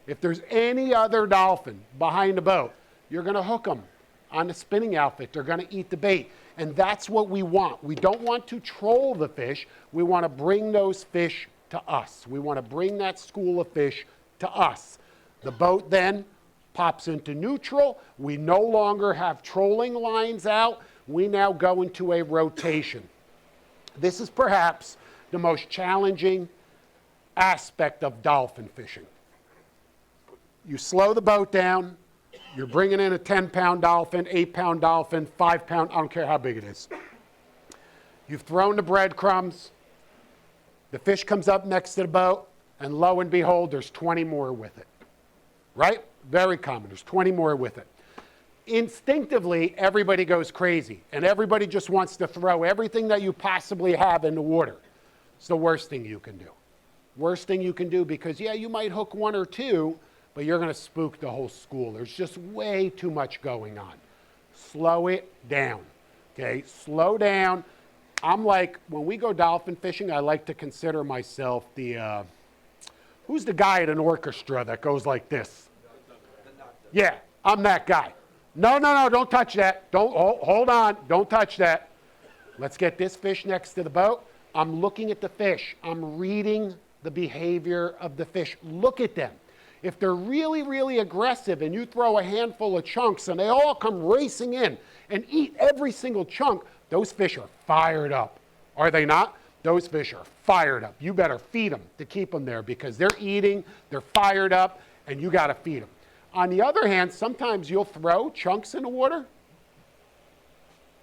If there's any other dolphin behind the boat, you're going to hook them on the spinning outfit. They're going to eat the bait. And that's what we want. We don't want to troll the fish. We want to bring those fish to us. We want to bring that school of fish to us. The boat then pops into neutral. We no longer have trolling lines out. We now go into a rotation. This is perhaps the most challenging aspect of dolphin fishing. You slow the boat down. You're bringing in a 10-pound dolphin, 8-pound dolphin, 5-pound, I don't care how big it is. You've thrown the breadcrumbs. The fish comes up next to the boat, and lo and behold, there's 20 more with it. Right? Very common. There's 20 more with it. Instinctively, everybody goes crazy, and everybody just wants to throw everything that you possibly have in the water. It's the worst thing you can do. Worst thing you can do because, yeah, you might hook 1 or 2, but you're going to spook the whole school. There's just way too much going on. Slow it down, okay? Slow down. I'm like, when we go dolphin fishing, I like to consider myself the, who's the guy at an orchestra that goes like this? Yeah, I'm that guy. No, don't touch that. Don't, hold on, don't touch that. Let's get this fish next to the boat. I'm looking at the fish. I'm reading the behavior of the fish. Look at them. If they're really, really aggressive and you throw a handful of chunks and they all come racing in and eat every single chunk, those fish are fired up. Are they not? Those fish are fired up. You better feed them to keep them there because they're eating, they're fired up, and you got to feed them. On the other hand, sometimes you'll throw chunks in the water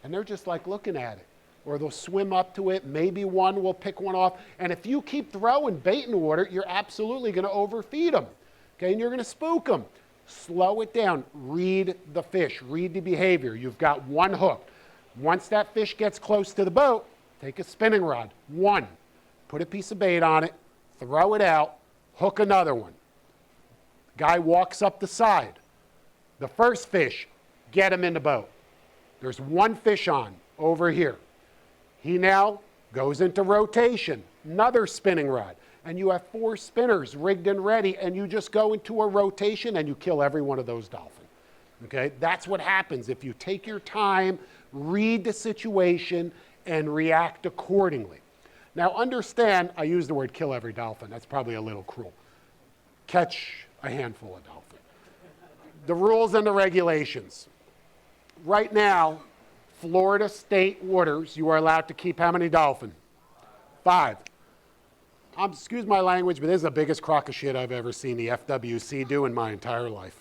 and they're just like looking at it. Or they'll swim up to it. Maybe one will pick one off. And if you keep throwing bait in the water, you're absolutely going to overfeed them. Okay, and you're going to spook them. Slow it down. Read the fish. Read the behavior. You've got 1 hook. Once that fish gets close to the boat, take a spinning rod, one, put a piece of bait on it, throw it out, hook another one. Guy walks up the side. The first fish, get him in the boat. There's one fish on over here. He now goes into rotation, another spinning rod. And you have 4 spinners rigged and ready, and you just go into a rotation and you kill every one of those dolphins. Okay? That's what happens if you take your time, read the situation, and react accordingly. Now understand, I use the word kill every dolphin. That's probably a little cruel. Catch a handful of dolphin. The rules and the regulations. Right now, Florida state waters, you are allowed to keep how many dolphin? 5. Excuse my language, but this is the biggest crock of shit I've ever seen the FWC do in my entire life.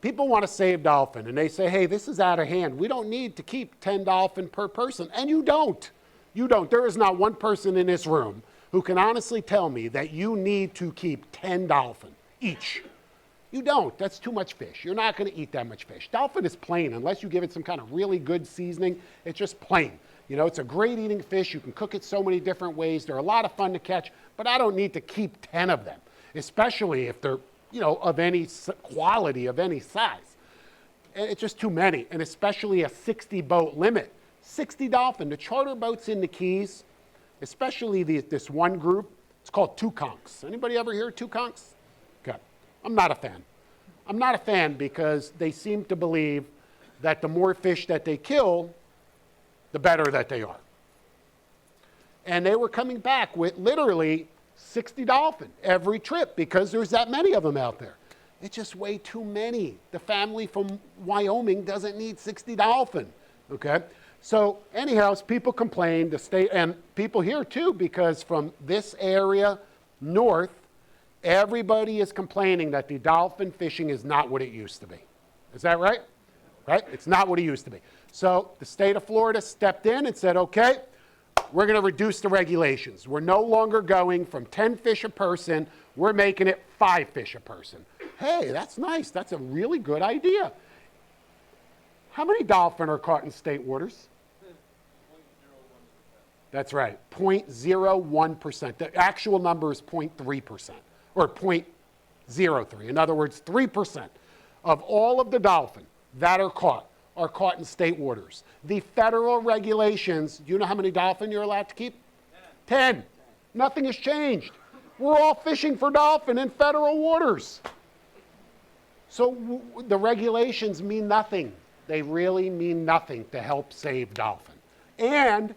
People want to save dolphin, and they say, hey, this is out of hand. We don't need to keep 10 dolphin per person. And you don't. You don't. There is not one person in this room who can honestly tell me that you need to keep 10 dolphin each. You don't. That's too much fish. You're not going to eat that much fish. Dolphin is plain. Unless you give it some kind of really good seasoning, it's just plain. You know, it's a great eating fish. You can cook it so many different ways. They're a lot of fun to catch, but I don't need to keep 10 of them, especially if they're, you know, of any quality, of any size. It's just too many, and especially a 60 boat limit. 60 dolphin. The charter boats in the Keys, especially this one group, it's called two conchs. Anybody ever hear of two conchs? Okay. I'm not a fan. I'm not a fan because they seem to believe that the more fish that they kill, the better that they are. And they were coming back with literally 60 dolphin every trip because there's that many of them out there. It's just way too many. The family from Wyoming doesn't need 60 dolphin, okay? So anyhow, people complained, the state, and people here too, because from this area north, everybody is complaining that the dolphin fishing is not what it used to be. Is that right? Right? It's not what it used to be. So the state of Florida stepped in and said, okay, we're going to reduce the regulations. We're no longer going from 10 fish a person. We're making it 5 fish a person. Hey, that's nice. That's a really good idea. How many dolphin are caught in state waters? 0.01%. That's right, 0.01%. The actual number is 0.3% or 0.03. In other words, 3% of all of the dolphin that are caught in state waters. The federal regulations, do you know how many dolphin you're allowed to keep? 10. Nothing has changed. We're all fishing for dolphin in federal waters. So the regulations mean nothing. They really mean nothing to help save dolphin. And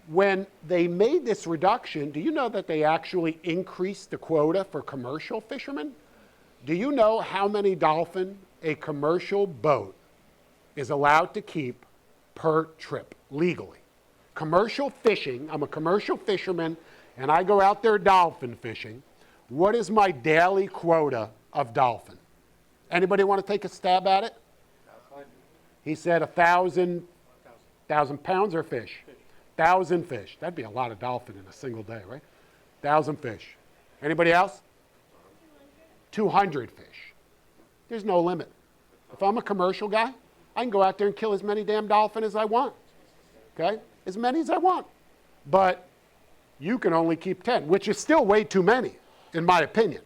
when they made this reduction, do you know that they actually increased the quota for commercial fishermen? Do you know how many dolphin a commercial boat is allowed to keep per trip legally? Commercial fishing, I'm a commercial fisherman, and I go out there dolphin fishing. What is my daily quota of dolphin? Anybody want to take a stab at it? He said 1,000 pounds or fish? 1,000 fish. That'd be a lot of dolphin in a single day, right? 1,000 fish. Anybody else? 200 fish. There's no limit. If I'm a commercial guy, I can go out there and kill as many damn dolphin as I want. Okay? As many as I want. But you can only keep 10, which is still way too many, in my opinion.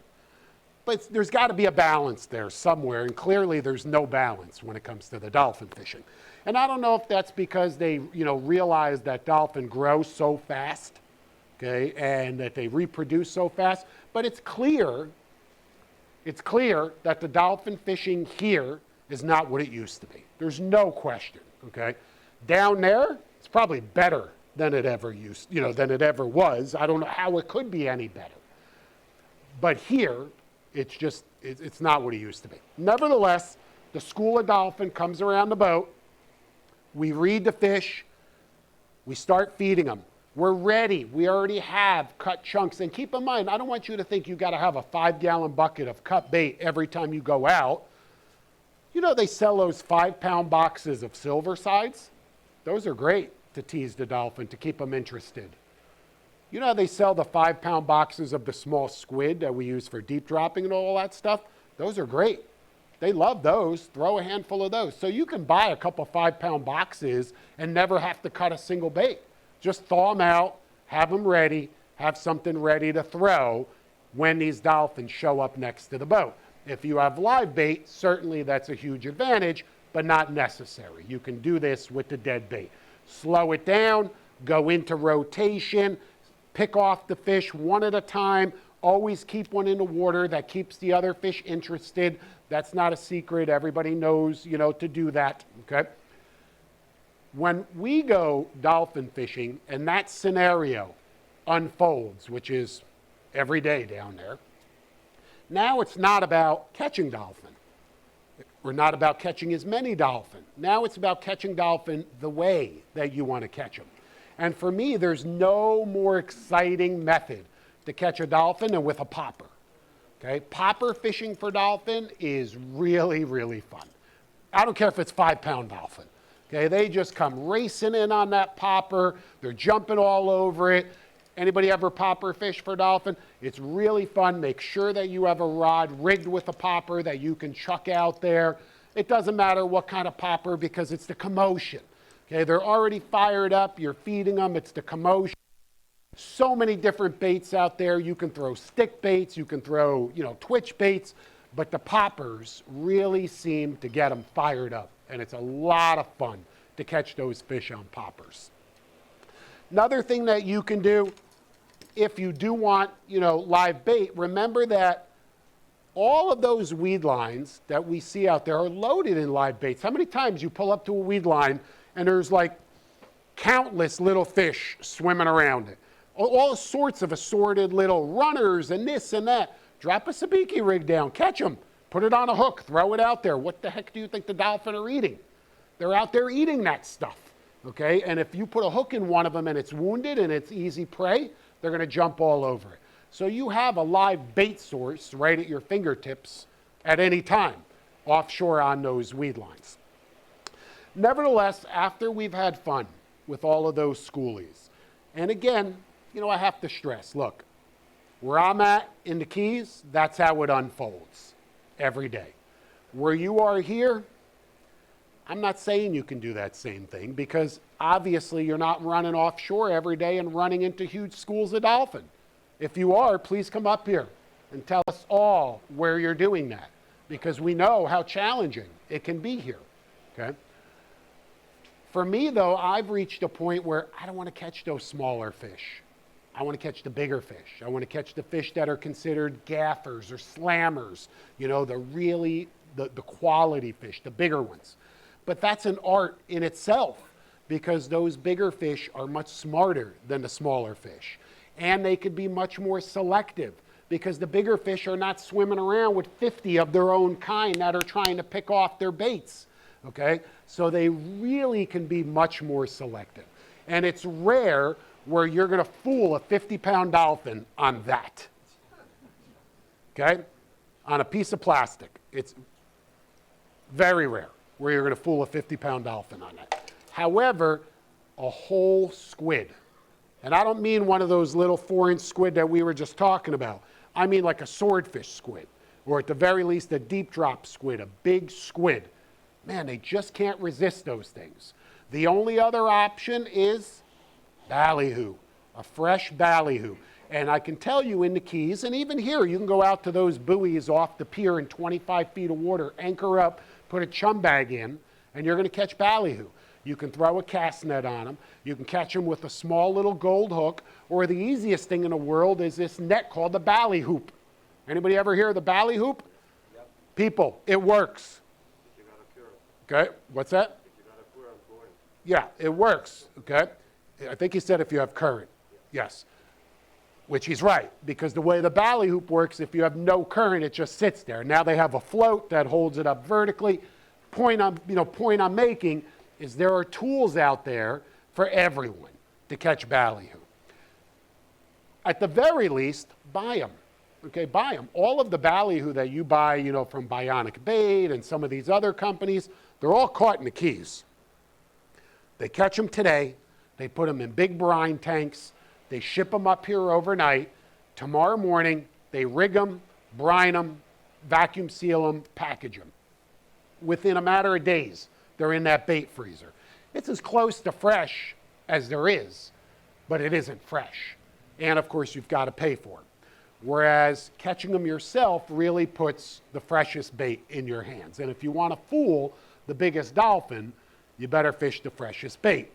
But there's got to be a balance there somewhere, and clearly there's no balance when it comes to the dolphin fishing. And I don't know if that's because they, realize that dolphin grow so fast, okay, and that they reproduce so fast, but it's clear that the dolphin fishing here is not what it used to be. There's no question, okay? Down there, it's probably better than it ever than it ever was. I don't know how it could be any better. But here, it's not what it used to be. Nevertheless, the school of dolphin comes around the boat. We read the fish. We start feeding them. We're ready. We already have cut chunks. And keep in mind, I don't want you to think you got to have a 5-gallon bucket of cut bait every time you go out. They sell those 5-pound boxes of silver sides. Those are great to tease the dolphin, to keep them interested. They sell the 5-pound boxes of the small squid that we use for deep dropping and all that stuff. Those are great. They love those. Throw a handful of those. So you can buy a couple 5-pound boxes and never have to cut a single bait. Just thaw them out, have them ready, have something ready to throw when these dolphins show up next to the boat. If you have live bait, certainly that's a huge advantage, but not necessary. You can do this with the dead bait. Slow it down, go into rotation, pick off the fish one at a time. Always keep one in the water. That keeps the other fish interested. That's not a secret. Everybody knows, to do that, okay? When we go dolphin fishing and that scenario unfolds, which is every day down there, now it's not about catching dolphin. We're not about catching as many dolphin. Now it's about catching dolphin the way that you want to catch them. And for me, there's no more exciting method to catch a dolphin than with a popper. Okay, popper fishing for dolphin is really, really fun. I don't care if it's 5-pound dolphin. Okay, they just come racing in on that popper. They're jumping all over it. Anybody ever popper fish for dolphin? It's really fun. Make sure that you have a rod rigged with a popper that you can chuck out there. It doesn't matter what kind of popper because it's the commotion. Okay, they're already fired up. You're feeding them. It's the commotion. So many different baits out there. You can throw stick baits. You can throw, twitch baits. But the poppers really seem to get them fired up. And it's a lot of fun to catch those fish on poppers. Another thing that you can do, if you do want, live bait, remember that all of those weed lines that we see out there are loaded in live baits. How many times you pull up to a weed line and there's like countless little fish swimming around it? All sorts of assorted little runners and this and that. Drop a sabiki rig down, catch them, put it on a hook, throw it out there. What the heck do you think the dolphin are eating? They're out there eating that stuff, okay? And if you put a hook in one of them and it's wounded and it's easy prey, they're gonna jump all over it. So you have a live bait source right at your fingertips at any time, offshore on those weed lines. Nevertheless, after we've had fun with all of those schoolies, and again, I have to stress, look, where I'm at in the Keys, that's how it unfolds every day. Where you are here, I'm not saying you can do that same thing because obviously you're not running offshore every day and running into huge schools of dolphin. If you are, please come up here and tell us all where you're doing that because we know how challenging it can be here, okay? For me, though, I've reached a point where I don't want to catch those smaller fish. I want to catch the bigger fish. I want to catch the fish that are considered gaffers or slammers, the quality fish, the bigger ones. But that's an art in itself because those bigger fish are much smarter than the smaller fish. And they could be much more selective because the bigger fish are not swimming around with 50 of their own kind that are trying to pick off their baits, okay? So they really can be much more selective. And it's rare where you're going to fool a 50-pound dolphin on that, okay? On a piece of plastic. It's very rare where you're going to fool a 50-pound dolphin on that. However, a whole squid, and I don't mean one of those little 4-inch squid that we were just talking about. I mean like a swordfish squid, or at the very least a deep drop squid, a big squid. Man, they just can't resist those things. The only other option is ballyhoo, a fresh ballyhoo. And I can tell you in the Keys, and even here, you can go out to those buoys off the pier in 25 feet of water, anchor up, put a chum bag in, and you're going to catch ballyhoo. You can throw a cast net on them. You can catch them with a small little gold hook, or the easiest thing in the world is this net called the ballyhoop. Anybody ever hear of the ballyhoop? Yep. People, it works. You got a cure. Okay, what's that? You got a cure, I'm going. Yeah, it works, okay? I think he said if you have current, yes. Which he's right, because the way the ballyhoop works, if you have no current, it just sits there. Now they have a float that holds it up vertically. Point I'm making is there are tools out there for everyone to catch ballyhoo. At the very least, buy them. Okay, buy them. All of the ballyhoo that you buy, from Bionic Bait and some of these other companies, they're all caught in the Keys. They catch them today. They put them in big brine tanks. They ship them up here overnight. Tomorrow morning, they rig them, brine them, vacuum seal them, package them. within a matter of days, they're in that bait freezer. It's as close to fresh as there is, but it isn't fresh. And of course, you've got to pay for it. Whereas catching them yourself really puts the freshest bait in your hands. And if you want to fool the biggest dolphin, you better fish the freshest bait.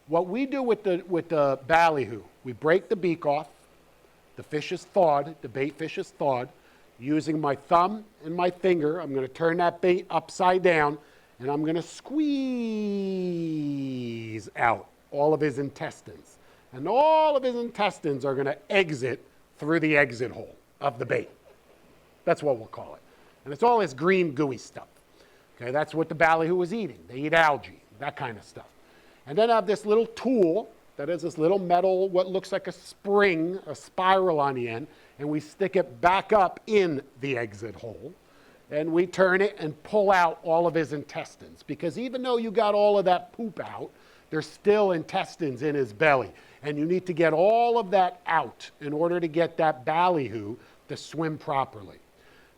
What we do with the ballyhoo, we break the beak off, the fish is thawed, the bait fish is thawed. Using my thumb and my finger, I'm going to turn that bait upside down, and I'm going to squeeze out all of his intestines. And all of his intestines are going to exit through the exit hole of the bait. That's what we'll call it. And it's all this green gooey stuff. Okay, that's what the ballyhoo was eating. They eat algae, that kind of stuff. And then I have this little tool that is this little metal, what looks like a spring, a spiral on the end, and we stick it back up in the exit hole, and we turn it and pull out all of his intestines. Because even though you got all of that poop out, there's still intestines in his belly. And you need to get all of that out in order to get that ballyhoo to swim properly.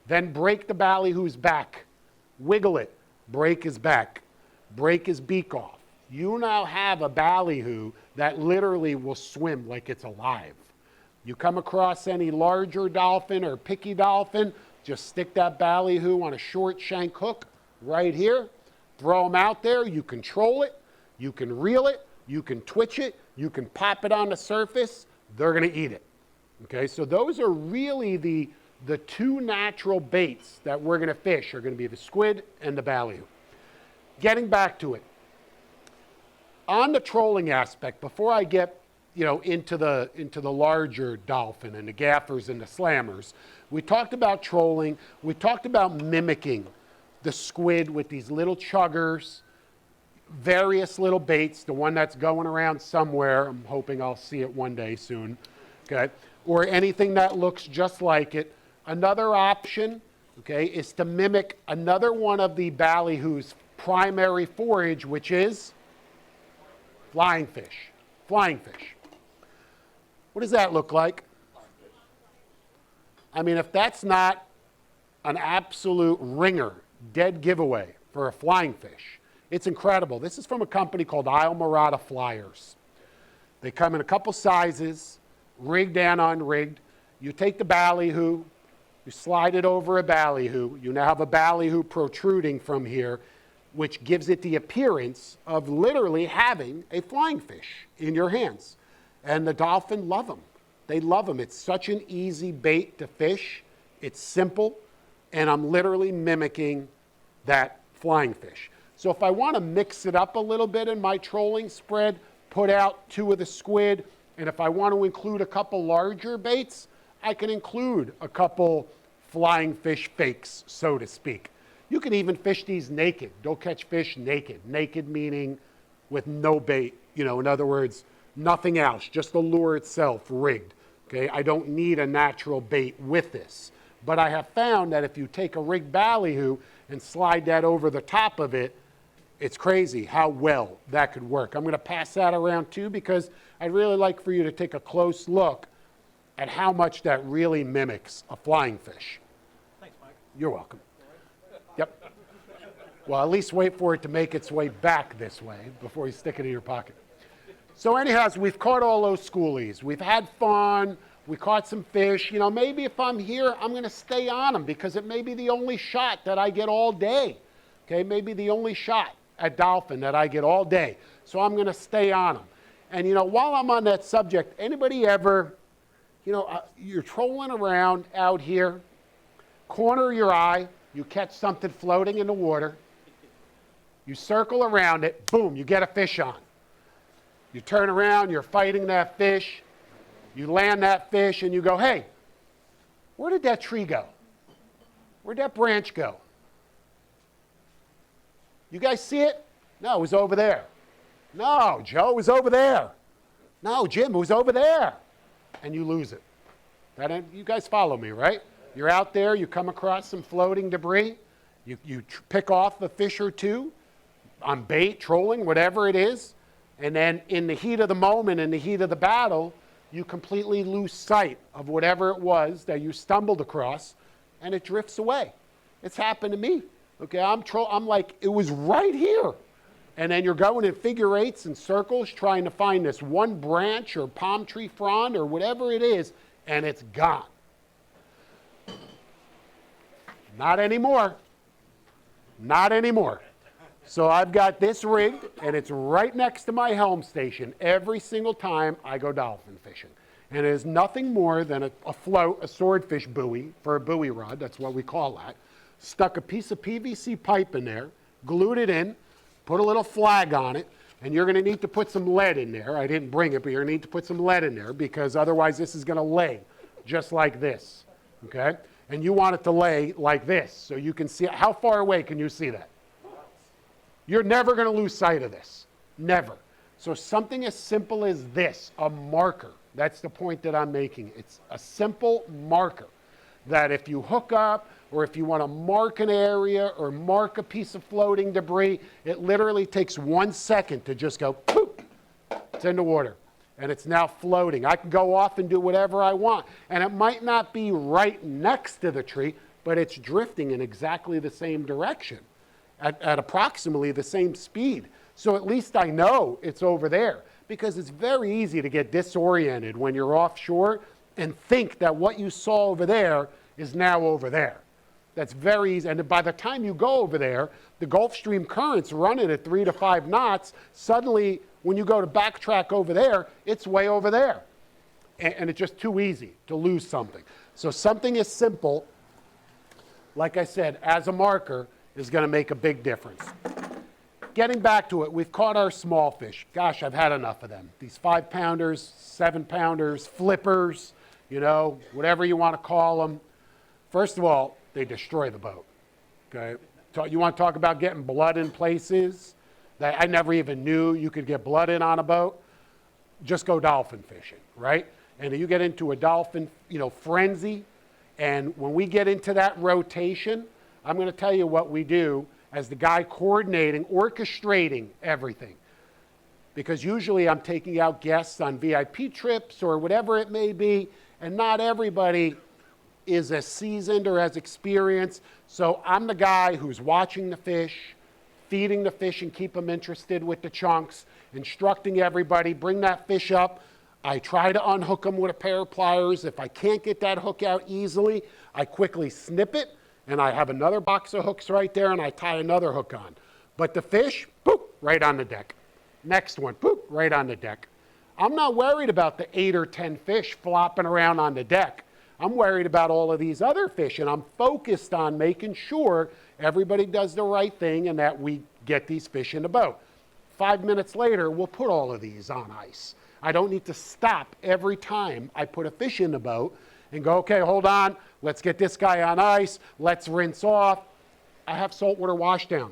Then break the ballyhoo's back, wiggle it, break his back, break his beak off. You now have a ballyhoo that literally will swim like it's alive. You come across any larger dolphin or picky dolphin, just stick that ballyhoo on a short shank hook right here, throw them out there, you control it, you can reel it, you can twitch it, you can pop it on the surface, they're going to eat it. Okay, so those are really the two natural baits that we're going to fish are going to be the squid and the ballyhoo. Getting back to it. On the trolling aspect, before I get into the larger dolphin and the gaffers and the slammers, we talked about trolling, we talked about mimicking the squid with these little chuggers, various little baits, the one that's going around somewhere, I'm hoping I'll see it one day soon, okay, or anything that looks just like it. Another option, okay, is to mimic another one of the ballyhoo's primary forage, which is flying fish. Flying fish. What does that look like? I mean, if that's not an absolute ringer, dead giveaway for a flying fish, it's incredible. This is from a company called Islamorada Flyers. They come in a couple sizes, rigged and unrigged. You take the ballyhoo, you slide it over a ballyhoo. You now have a ballyhoo protruding from here, which gives it the appearance of literally having a flying fish in your hands. And the dolphin love them. They love them. It's such an easy bait to fish. It's simple, and I'm literally mimicking that flying fish. So if I want to mix it up a little bit in my trolling spread, put out 2 of the squid, and if I want to include a couple larger baits, I can include a couple flying fish fakes, so to speak. You can even fish these naked. Don't catch fish naked. Naked meaning with no bait. In other words, nothing else, just the lure itself rigged. Okay, I don't need a natural bait with this. But I have found that if you take a rigged ballyhoo and slide that over the top of it, it's crazy how well that could work. I'm going to pass that around too because I'd really like for you to take a close look at how much that really mimics a flying fish. Thanks, Mike. You're welcome. Yep. Well, at least wait for it to make its way back this way before you stick it in your pocket. So anyhow, we've caught all those schoolies. We've had fun. We caught some fish. Maybe if I'm here, I'm going to stay on them because it may be the only shot that I get all day. Okay, maybe the only shot at dolphin that I get all day. So I'm going to stay on them. And, while I'm on that subject, anybody ever, you're trolling around out here, corner of your eye, you catch something floating in the water, you circle around it, boom, you get a fish on. You turn around, you're fighting that fish, you land that fish, and you go, hey, where did that tree go? Where'd that branch go? You guys see it? No, it was over there. No, Joe, it was over there. No, Jim, it was over there. And you lose it. You guys follow me, right? You're out there, you come across some floating debris, you pick off a fish or two on bait, trolling, whatever it is, and then in the heat of the moment, in the heat of the battle, you completely lose sight of whatever it was that you stumbled across, and it drifts away. It's happened to me. Okay, I'm like, it was right here. And then you're going in figure eights and circles trying to find this one branch or palm tree frond or whatever it is, and it's gone. Not anymore. Not anymore. So I've got this rigged, and it's right next to my helm station every single time I go dolphin fishing. And it is nothing more than a float, a swordfish buoy for a buoy rod, that's what we call that. Stuck a piece of PVC pipe in there, glued it in, put a little flag on it, and you're going to need to put some lead in there. I didn't bring it, but you're going to need to put some lead in there because otherwise this is going to lay just like this, okay? And you want it to lay like this so you can see. How far away can you see that? You're never going to lose sight of this, never. So something as simple as this, a marker, that's the point that I'm making. It's a simple marker that if you hook up or if you want to mark an area or mark a piece of floating debris, it literally takes 1 second to just go, poof, it's in the water. And it's now floating. I can go off and do whatever I want. And it might not be right next to the tree, but it's drifting in exactly the same direction at approximately the same speed. So at least I know it's over there, because it's very easy to get disoriented when you're offshore and think that what you saw over there is now over there. That's very easy. And by the time you go over there, the Gulf Stream current's running at 3 to 5 knots. Suddenly, when you go to backtrack over there, it's way over there. And it's just too easy to lose something. So something as simple, like I said, as a marker, is going to make a big difference. Getting back to it, we've caught our small fish. Gosh, I've had enough of them. These 5-pounders, 7-pounders, flippers, you know, whatever you want to call them. First of all, they destroy the boat. Okay? You want to talk about getting blood in places that I never even knew you could get blood in on a boat? Just go dolphin fishing, right? And you get into a dolphin, frenzy. And when we get into that rotation, I'm going to tell you what we do as the guy coordinating, orchestrating everything. Because usually I'm taking out guests on VIP trips or whatever it may be, and not everybody is as seasoned or as experienced. So I'm the guy who's watching the fish, feeding the fish and keep them interested with the chunks, instructing everybody, bring that fish up. I try to unhook them with a pair of pliers. If I can't get that hook out easily, I quickly snip it, and I have another box of hooks right there, and I tie another hook on. But the fish, boop, right on the deck. Next one, boop, right on the deck. I'm not worried about the 8 or 10 fish flopping around on the deck. I'm worried about all of these other fish, and I'm focused on making sure everybody does the right thing and that we get these fish in the boat. 5 minutes later, we'll put all of these on ice. I don't need to stop every time I put a fish in the boat and go, okay, hold on, let's get this guy on ice, let's rinse off. I have saltwater washdown,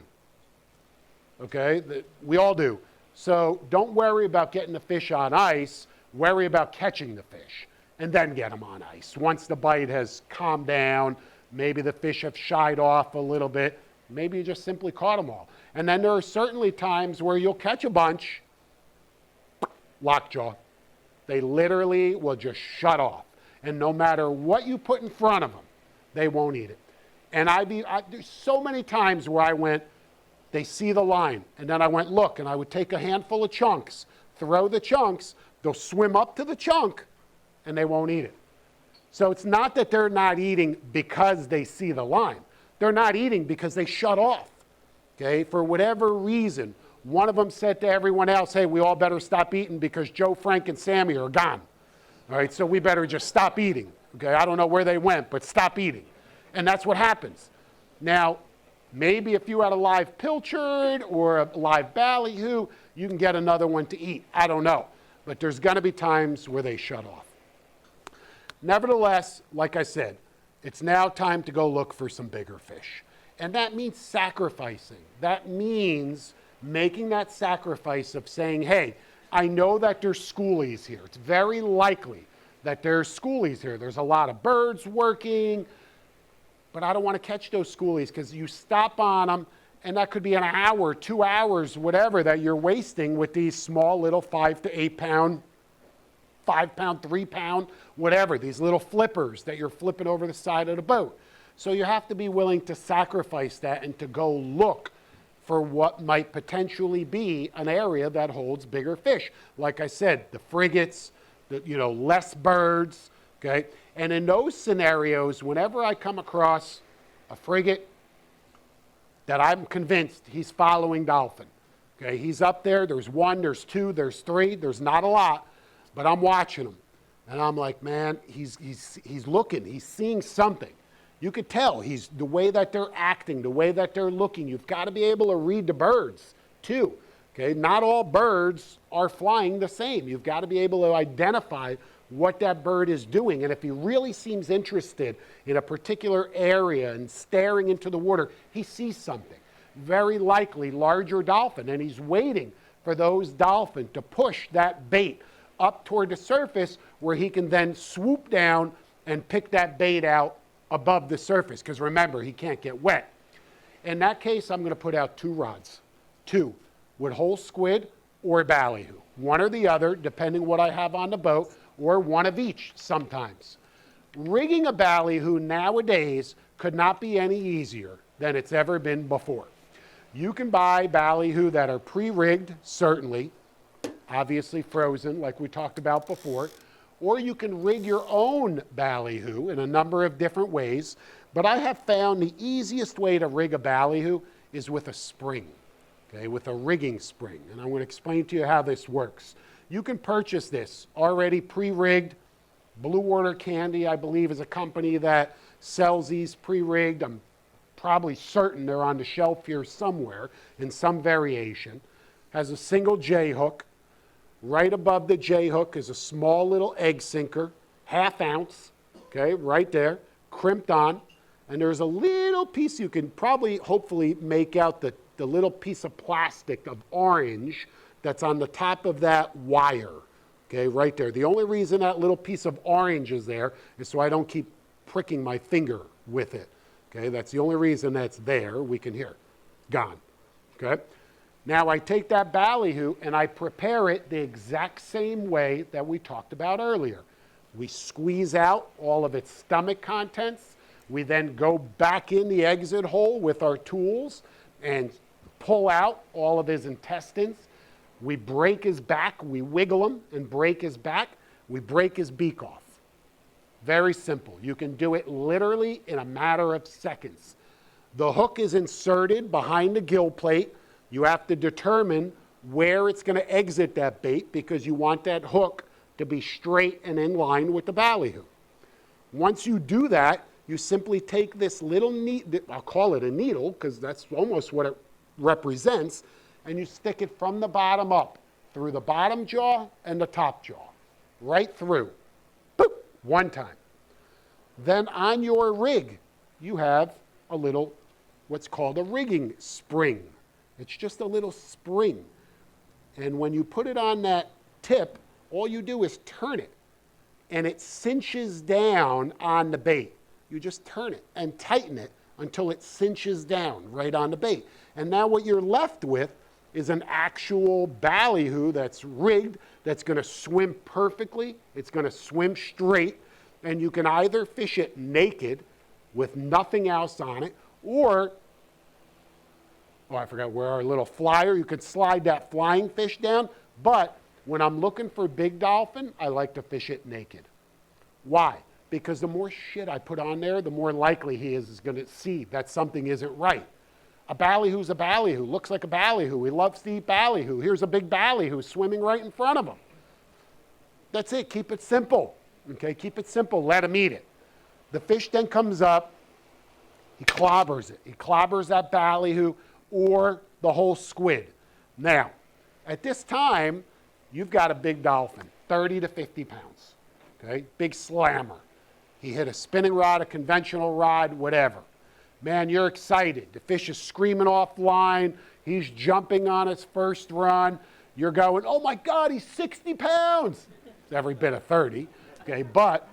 okay? We all do. So don't worry about getting the fish on ice, worry about catching the fish, and then get them on ice. Once the bite has calmed down, maybe the fish have shied off a little bit, maybe you just simply caught them all. And then there are certainly times where you'll catch a bunch, lockjaw. They literally will just shut off. And no matter what you put in front of them, they won't eat it. And there's so many times where I went, they see the line, and then I went, look, and I would take a handful of chunks, throw the chunks, they'll swim up to the chunk, and they won't eat it. So it's not that they're not eating because they see the line. They're not eating because they shut off, okay? For whatever reason, one of them said to everyone else, hey, we all better stop eating because Joe, Frank, and Sammy are gone. All right, so we better just stop eating, okay? I don't know where they went, but stop eating. And that's what happens. Now, maybe if you had a live pilchard or a live ballyhoo, you can get another one to eat. I don't know. But there's going to be times where they shut off. Nevertheless, like I said, it's now time to go look for some bigger fish. And that means sacrificing. That means making that sacrifice of saying, hey, I know that there's schoolies here. It's very likely that there's schoolies here. There's a lot of birds working, but I don't want to catch those schoolies because you stop on them, and that could be an hour, 2 hours, whatever, that you're wasting with these small little 5 to 8 pound, 5 pound, 3 pound, whatever, these little flippers that you're flipping over the side of the boat. So you have to be willing to sacrifice that and to go look for what might potentially be an area that holds bigger fish. Like I said, the frigates, less birds, okay? And in those scenarios, whenever I come across a frigate that I'm convinced he's following Dolphin, okay? He's up there, there's one, there's two, there's three, there's not a lot, but I'm watching him. And I'm like, man, he's looking, he's seeing something. You could tell the way that they're acting, the way that they're looking. You've got to be able to read the birds too. Okay, not all birds are flying the same. You've got to be able to identify what that bird is doing. And if he really seems interested in a particular area and staring into the water, he sees something. Very likely larger dolphin, and he's waiting for those dolphin to push that bait up toward the surface where he can then swoop down and pick that bait out above the surface, because remember, he can't get wet. In that case, I'm going to put out 2 rods, 2, with whole squid or ballyhoo, one or the other, depending what I have on the boat, or one of each sometimes. Rigging a ballyhoo nowadays could not be any easier than it's ever been before. You can buy ballyhoo that are pre-rigged, certainly, obviously frozen, like we talked about before, or you can rig your own ballyhoo in a number of different ways. But I have found the easiest way to rig a ballyhoo is with a spring, okay, with a rigging spring. And I'm going to explain to you how this works. You can purchase this already pre-rigged. Blue Water Candy, I believe, is a company that sells these pre-rigged. I'm probably certain they're on the shelf here somewhere in some variation. Has a single J-hook. Right above the J-hook is a small little egg sinker, 1/2 ounce, okay, right there, crimped on. And there's a little piece, you can probably, hopefully, make out the little piece of plastic of orange that's on the top of that wire, okay, right there. The only reason that little piece of orange is there is so I don't keep pricking my finger with it, okay? That's the only reason that's there. We can hear, gone, okay? Now I take that ballyhoo and I prepare it the exact same way that we talked about earlier. We squeeze out all of its stomach contents. We then go back in the exit hole with our tools and pull out all of his intestines. We break his back, we wiggle him and break his back. We break his beak off. Very simple. You can do it literally in a matter of seconds. The hook is inserted behind the gill plate. You have to determine where it's going to exit that bait because you want that hook to be straight and in line with the ballyhoo. Once you do that, you simply take this little needle, I'll call it a needle because that's almost what it represents, and you stick it from the bottom up, through the bottom jaw and the top jaw, right through. Boop, 1 time. Then on your rig, you have a little, what's called a rigging spring. It's just a little spring. And when you put it on that tip, all you do is turn it. And it cinches down on the bait. You just turn it and tighten it until it cinches down right on the bait. And now what you're left with is an actual ballyhoo that's rigged, that's going to swim perfectly. It's going to swim straight. And you can either fish it naked with nothing else on it, or I forgot where our little flyer, you could slide that flying fish down, but when I'm looking for big dolphin, I like to fish it naked. Why? Because the more shit I put on there, the more likely he is going to see that something isn't right. A ballyhoo's a ballyhoo, looks like a ballyhoo. He loves to eat ballyhoo. Here's a big ballyhoo swimming right in front of him. That's it, keep it simple, okay? Keep it simple, let him eat it. The fish then comes up, he clobbers it. He clobbers that ballyhoo or the whole squid. Now, at this time, you've got a big dolphin, 30 to 50 pounds, okay? Big slammer. He hit a spinning rod, a conventional rod, whatever. Man, you're excited. The fish is screaming offline. He's jumping on his first run. You're going, oh my God, he's 60 pounds. It's every bit of 30, okay? But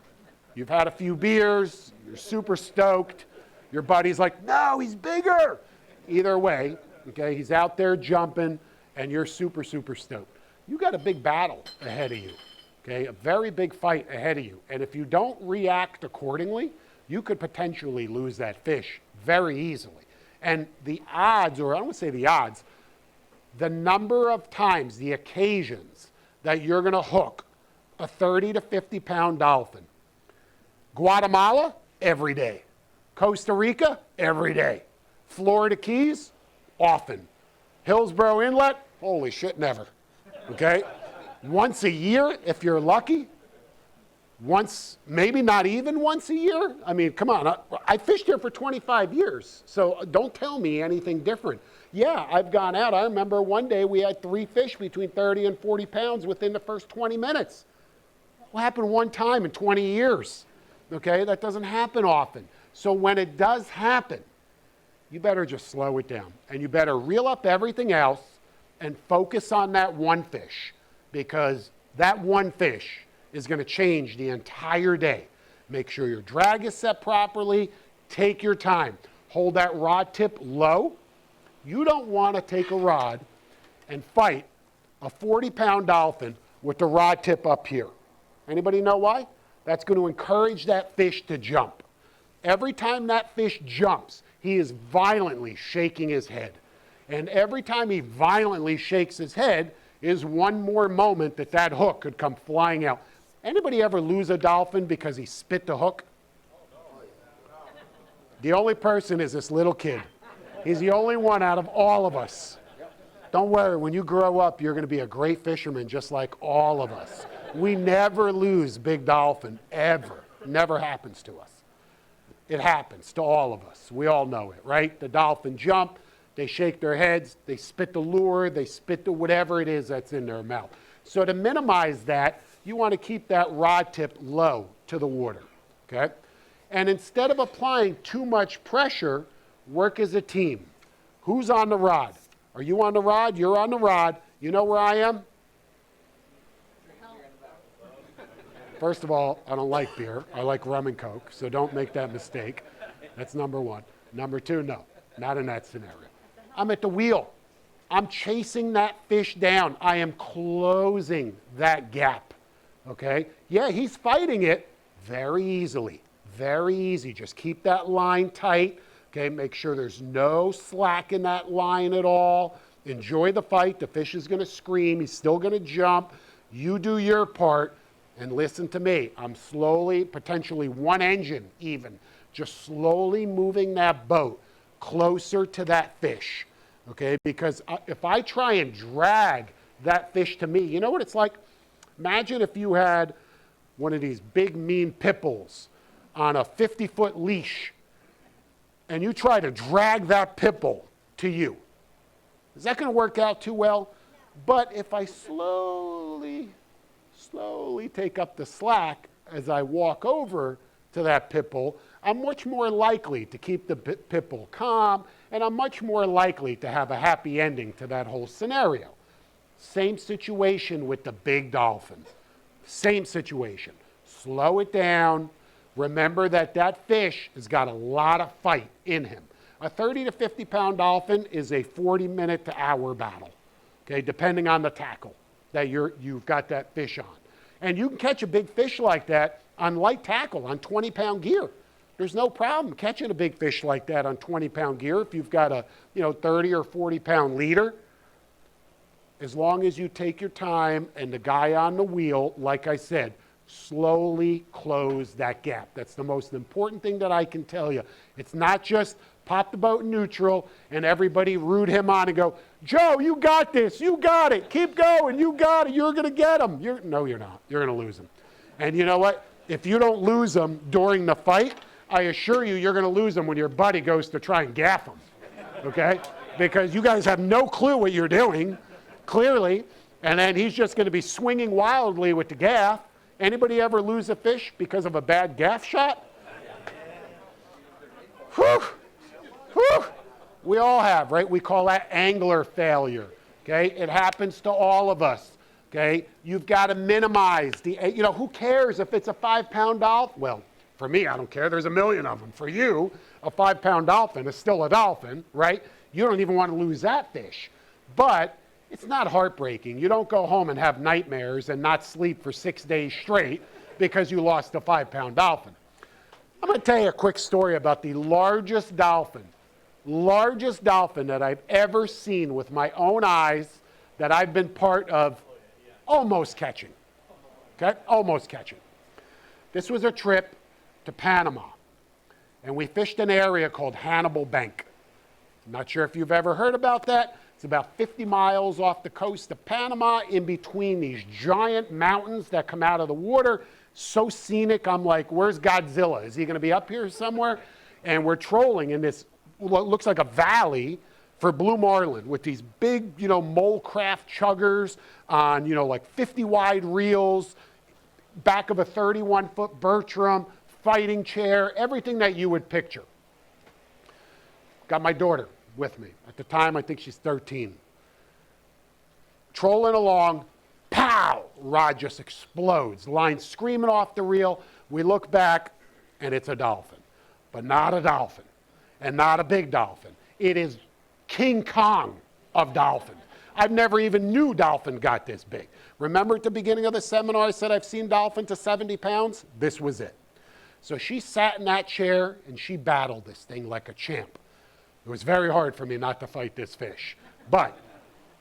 you've had a few beers, you're super stoked. Your buddy's like, no, he's bigger. Either way, okay, he's out there jumping, and you're super, super stoked. You got a big battle ahead of you, okay, a very big fight ahead of you. And if you don't react accordingly, you could potentially lose that fish very easily. And the odds, or I don't want to say the odds, the number of times, the occasions that you're going to hook a 30 to 50 pound dolphin. Guatemala, every day. Costa Rica, every day. Florida Keys, often. Hillsborough Inlet, holy shit, never. Okay? Once a year, if you're lucky. Once, maybe not even once a year. I mean, come on. I fished here for 25 years, so don't tell me anything different. Yeah, I've gone out. I remember one day we had 3 fish between 30 and 40 pounds within the first 20 minutes. What happened one time in 20 years? Okay, that doesn't happen often. So when it does happen, you better just slow it down. And you better reel up everything else and focus on that one fish, because that one fish is going to change the entire day. Make sure your drag is set properly. Take your time. Hold that rod tip low. You don't want to take a rod and fight a 40-pound dolphin with the rod tip up here. Anybody know why? That's going to encourage that fish to jump. Every time that fish jumps, he is violently shaking his head. And every time he violently shakes his head is one more moment that that hook could come flying out. Anybody ever lose a dolphin because he spit the hook? The only person is this little kid. He's the only one out of all of us. Don't worry, when you grow up, you're going to be a great fisherman just like all of us. We never lose big dolphin, ever. Never happens to us. It happens to all of us. We all know it, right? The dolphin jump, they shake their heads, they spit the lure, they spit the whatever it is that's in their mouth. So to minimize that, you want to keep that rod tip low to the water, okay? And instead of applying too much pressure, work as a team. Who's on the rod? Are you on the rod? You're on the rod. You know where I am? First of all, I don't like beer. I like rum and Coke, so don't make that mistake. That's number one. Number two, no, not in that scenario. I'm at the wheel. I'm chasing that fish down. I am closing that gap, okay? Yeah, he's fighting it very easily, very easy. Just keep that line tight, okay? Make sure there's no slack in that line at all. Enjoy the fight. The fish is going to scream. He's still going to jump. You do your part. And listen to me, I'm slowly, potentially one engine even, just slowly moving that boat closer to that fish, okay? Because if I try and drag that fish to me, you know what it's like? Imagine if you had one of these big mean pit bulls on a 50-foot leash and you try to drag that pit bull to you. Is that going to work out too well? But if I slowly take up the slack as I walk over to that pit bull, I'm much more likely to keep the pit bull calm, and I'm much more likely to have a happy ending to that whole scenario. Same situation with the big dolphin. Same situation. Slow it down. Remember that that fish has got a lot of fight in him. A 30 to 50 pound dolphin is a 40-minute to hour battle, okay, depending on the tackle that you've got that fish on. And you can catch a big fish like that on light tackle, on 20-pound gear. There's no problem catching a big fish like that on 20-pound gear if you've got a 30 or 40-pound leader. As long as you take your time and the guy on the wheel, like I said, slowly close that gap. That's the most important thing that I can tell you. It's not just pop the boat in neutral and everybody root him on and go, Joe, you got this, you got it, keep going, you got it, you're going to get him. No, you're not. You're going to lose him. And you know what? If you don't lose him during the fight, I assure you, you're going to lose him when your buddy goes to try and gaff him, okay? Because you guys have no clue what you're doing, clearly, and then he's just going to be swinging wildly with the gaff. Anybody ever lose a fish because of a bad gaff shot? Whew. Whew. We all have, right? We call that angler failure, okay? It happens to all of us, okay? You've got to minimize the, who cares if it's a 5-pound dolphin? Well, for me, I don't care. There's a million of them. For you, a 5-pound dolphin is still a dolphin, right? You don't even want to lose that fish. But it's not heartbreaking. You don't go home and have nightmares and not sleep for 6 days straight because you lost a 5-pound dolphin. I'm going to tell you a quick story about the largest dolphin that I've ever seen with my own eyes, that I've been part of almost catching. Okay? Almost catching. This was a trip to Panama, and we fished an area called Hannibal Bank. I'm not sure if you've ever heard about that. It's about 50 miles off the coast of Panama, in between these giant mountains that come out of the water. So scenic. I'm like, where's Godzilla? Is he going to be up here somewhere? And we're trolling in this, what looks like a valley for blue marlin, with these big, mole craft chuggers on, like 50 wide reels, back of a 31-foot Bertram, fighting chair, everything that you would picture. Got my daughter with me. At the time, I think she's 13. Trolling along, pow! Rod just explodes. Line screaming off the reel. We look back, and it's a dolphin. But not a dolphin, and not a big dolphin. It is King Kong of dolphins. I've never even knew dolphin got this big. Remember at the beginning of the seminar I said I've seen dolphin to 70 pounds? This was it. So she sat in that chair, and she battled this thing like a champ. It was very hard for me not to fight this fish. But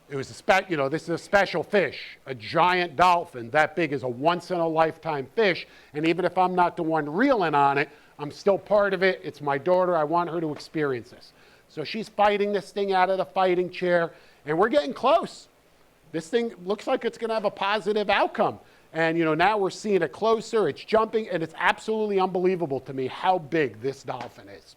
it was this is a special fish. A giant dolphin that big is a once-in-a-lifetime fish. And even if I'm not the one reeling on it, I'm still part of it. It's my daughter. I want her to experience this. So she's fighting this thing out of the fighting chair, and we're getting close. This thing looks like it's going to have a positive outcome. And, now we're seeing it closer. It's jumping, and it's absolutely unbelievable to me how big this dolphin is.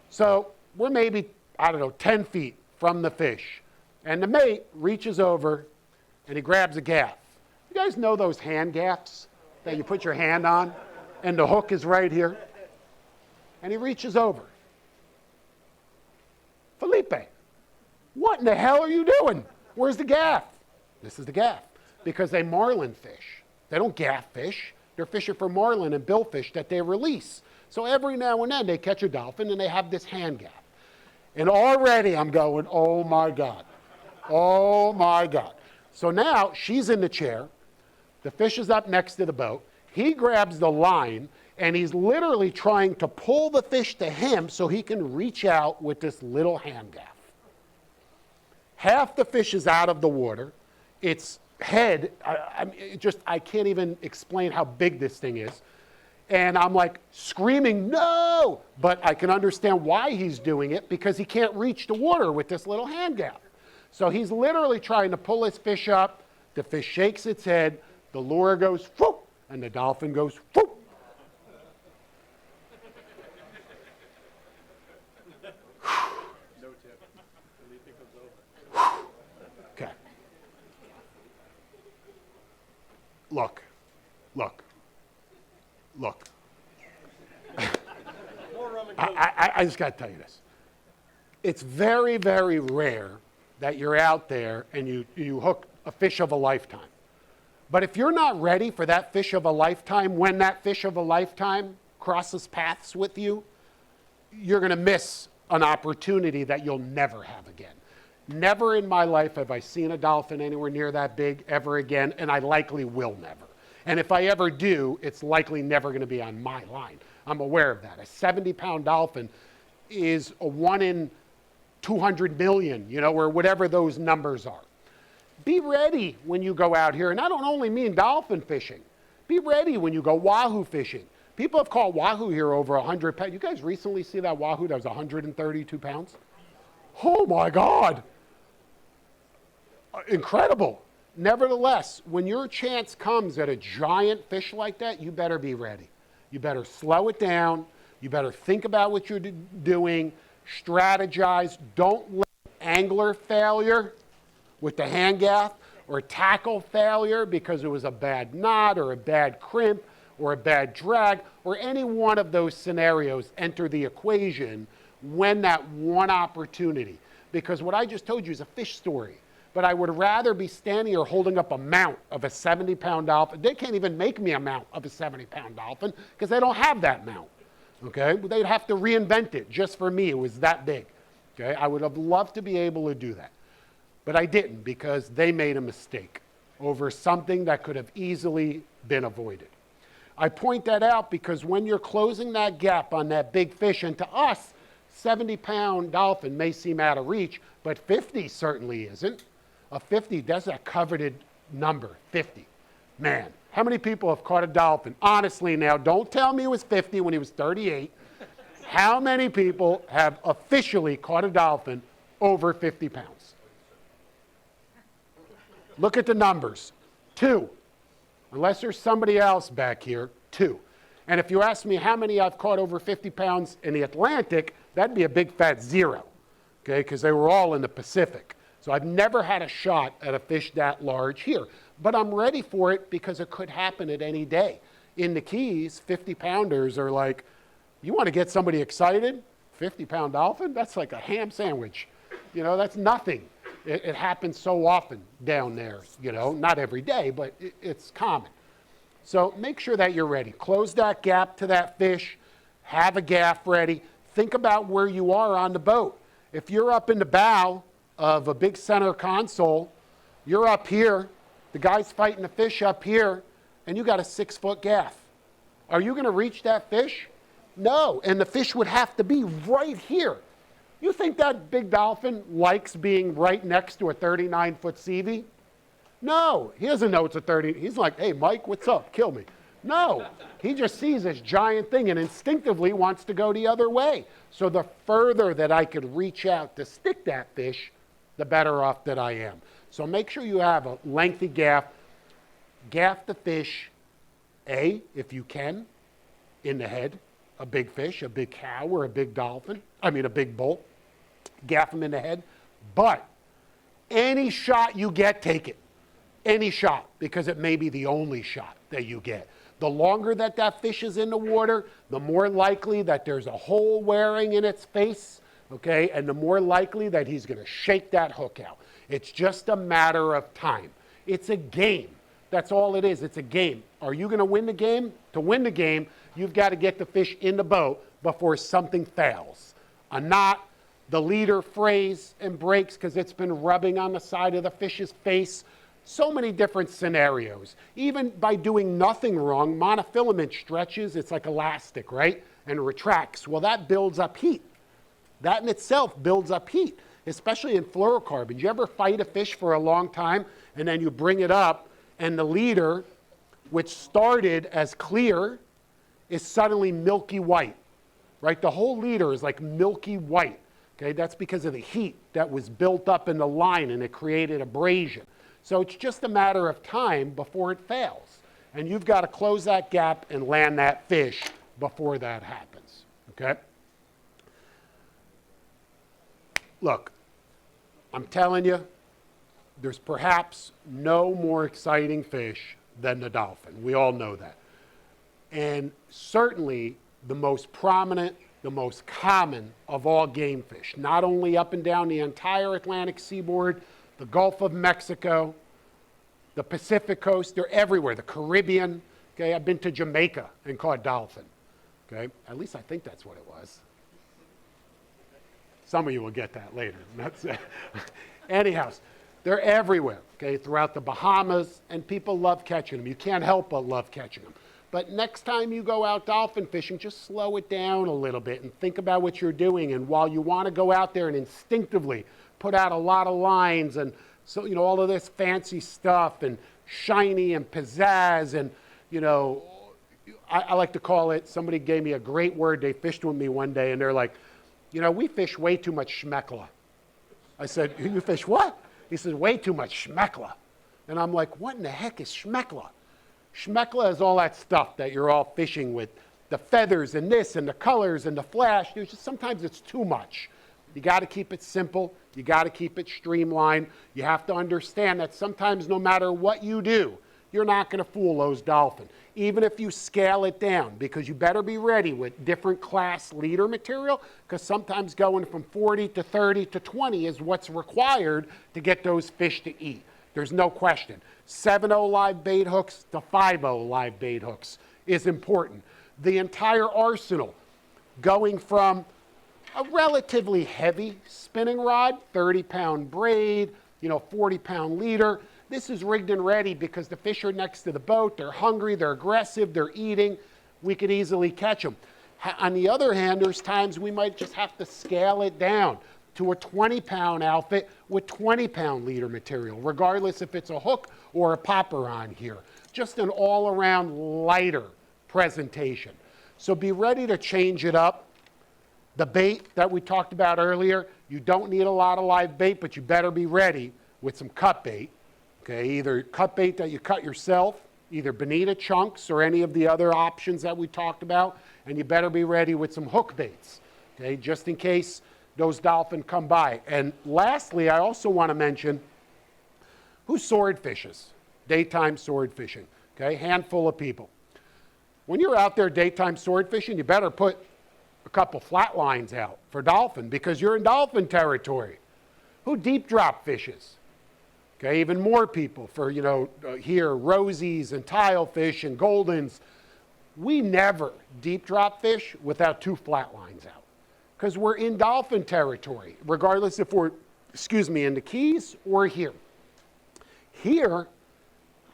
So we're maybe, 10 feet from the fish. And the mate reaches over, and he grabs a gaff. You guys know those hand gaffs that you put your hand on, and the hook is right here? And he reaches over. Felipe, what in the hell are you doing? Where's the gaff? This is the gaff. Because they marlin fish. They don't gaff fish. They're fishing for marlin and billfish that they release. So every now and then they catch a dolphin, and they have this hand gaff. And already I'm going, oh my God. Oh my God. So now she's in the chair. The fish is up next to the boat. He grabs the line, and he's literally trying to pull the fish to him so he can reach out with this little hand gaff. Half the fish is out of the water. Its head, I can't even explain how big this thing is. And I'm like screaming, no! But I can understand why he's doing it, because he can't reach the water with this little hand gaff. So he's literally trying to pull his fish up. The fish shakes its head. The lure goes, whoop, and the dolphin goes, whoop. No tip. Felipe comes over. Okay. Look. I just got to tell you this. It's very, very rare that you're out there and you hook a fish of a lifetime. But if you're not ready for that fish of a lifetime, when that fish of a lifetime crosses paths with you, you're going to miss an opportunity that you'll never have again. Never in my life have I seen a dolphin anywhere near that big ever again, and I likely will never. And if I ever do, it's likely never going to be on my line. I'm aware of that. A 70-pound dolphin is a 1 in 200 million, or whatever those numbers are. Be ready when you go out here, and I don't only mean dolphin fishing. Be ready when you go wahoo fishing. People have caught wahoo here over 100 pounds. You guys recently see that wahoo that was 132 pounds? Oh my God. Incredible. Nevertheless, when your chance comes at a giant fish like that, you better be ready. You better slow it down. You better think about what you're doing, strategize. Don't let angler failure with the hand gaff or tackle failure because it was a bad knot or a bad crimp or a bad drag or any one of those scenarios enter the equation when that one opportunity. Because what I just told you is a fish story. But I would rather be standing here holding up a mount of a 70-pound dolphin. They can't even make me a mount of a 70-pound dolphin because they don't have that mount. Okay? They'd have to reinvent it just for me. It was that big. Okay? I would have loved to be able to do that. But I didn't because they made a mistake over something that could have easily been avoided. I point that out because when you're closing that gap on that big fish, and to us, 70-pound dolphin may seem out of reach, but 50 certainly isn't. A 50, that's a coveted number, 50. Man, how many people have caught a dolphin? Honestly now, don't tell me it was 50 when he was 38. How many people have officially caught a dolphin over 50 pounds? Look at the numbers. 2. Unless there's somebody else back here, 2. And if you ask me how many I've caught over 50 pounds in the Atlantic, that'd be a big fat 0, okay, because they were all in the Pacific. So I've never had a shot at a fish that large here. But I'm ready for it because it could happen at any day. In the Keys, 50-pounders are like, you want to get somebody excited? 50-pound dolphin? That's like a ham sandwich. You know, that's nothing. It happens so often down there, you know, not every day, but it's common. So make sure that you're ready. Close that gap to that fish. Have a gaff ready. Think about where you are on the boat. If you're up in the bow of a big center console, you're up here, the guy's fighting the fish up here, and you got a 6-foot gaff. Are you going to reach that fish? No, and the fish would have to be right here. You think that big dolphin likes being right next to a 39-foot CV? No, he doesn't know it's a 30. He's like, hey, Mike, what's up? Kill me. No, he just sees this giant thing and instinctively wants to go the other way. So the further that I could reach out to stick that fish, the better off that I am. So make sure you have a lengthy gaff. Gaff the fish, if you can, in the head. A big fish, a big cow, or a big dolphin. I mean, a big bull. Gaff him in the head. But any shot you get, take it. Any shot, because it may be the only shot that you get. The longer that that fish is in the water, the more likely that there's a hole wearing in its face, okay? And the more likely that he's going to shake that hook out. It's just a matter of time. It's a game. That's all it is. It's a game. Are you going to win the game? To win the game, you've got to get the fish in the boat before something fails. A knot, the leader frays and breaks because it's been rubbing on the side of the fish's face. So many different scenarios. Even by doing nothing wrong, monofilament stretches, it's like elastic, right? And retracts. Well, that builds up heat. That in itself builds up heat, especially in fluorocarbons. You ever fight a fish for a long time and then you bring it up and the leader, which started as clear, is suddenly milky white, right? The whole leader is like milky white, okay? That's because of the heat that was built up in the line and it created abrasion. So it's just a matter of time before it fails. And you've got to close that gap and land that fish before that happens, okay? Look, I'm telling you, there's perhaps no more exciting fish than the dolphin. We all know that. And certainly the most prominent, the most common of all game fish, not only up and down the entire Atlantic seaboard, the Gulf of Mexico, the Pacific coast, they're everywhere, the Caribbean. Okay, I've been to Jamaica and caught dolphin. Okay, at least I think that's what it was. Some of you will get that later. That's it. Anyhow, they're everywhere, okay, throughout the Bahamas, and people love catching them. You can't help but love catching them. But next time you go out dolphin fishing, just slow it down a little bit and think about what you're doing. And while you want to go out there and instinctively put out a lot of lines and so, you know, all of this fancy stuff and shiny and pizzazz and, you know, I like to call it, somebody gave me a great word. They fished with me one day and they're like, you know, we fish way too much schmeckla. I said, you fish what? He says, way too much schmeckla. And I'm like, what in the heck is schmeckla? Schmeckla is all that stuff that you're all fishing with, the feathers and this and the colors and the flash. There's just, sometimes it's too much. You got to keep it simple. You got to keep it streamlined. You have to understand that sometimes no matter what you do, you're not going to fool those dolphin, even if you scale it down, because you better be ready with different class leader material, because sometimes going from 40 to 30 to 20 is what's required to get those fish to eat. There's no question. 7.0 live bait hooks to 5.0 live bait hooks is important. The entire arsenal, going from a relatively heavy spinning rod, 30-pound braid, 40-pound leader, This is rigged and ready because the fish are next to the boat, they're hungry, they're aggressive, they're eating. We could easily catch them. On the other hand, there's times we might just have to scale it down to a 20-pound outfit with 20-pound leader material, regardless if it's a hook or a popper on here. Just an all-around lighter presentation. So be ready to change it up. The bait that we talked about earlier, you don't need a lot of live bait, but you better be ready with some cut bait. Okay, either cut bait that you cut yourself, either bonita chunks or any of the other options that we talked about, and you better be ready with some hook baits, okay, just in case those dolphin come by. And lastly, I also want to mention who sword fishes, daytime sword fishing, okay, handful of people. When you're out there daytime sword fishing, you better put a couple flat lines out for dolphin because you're in dolphin territory. Who deep drop fishes? Okay, even more people for, here, rosies and tilefish and goldens. We never deep drop fish without two flat lines out because we're in dolphin territory, regardless if we're, in the Keys or here. Here,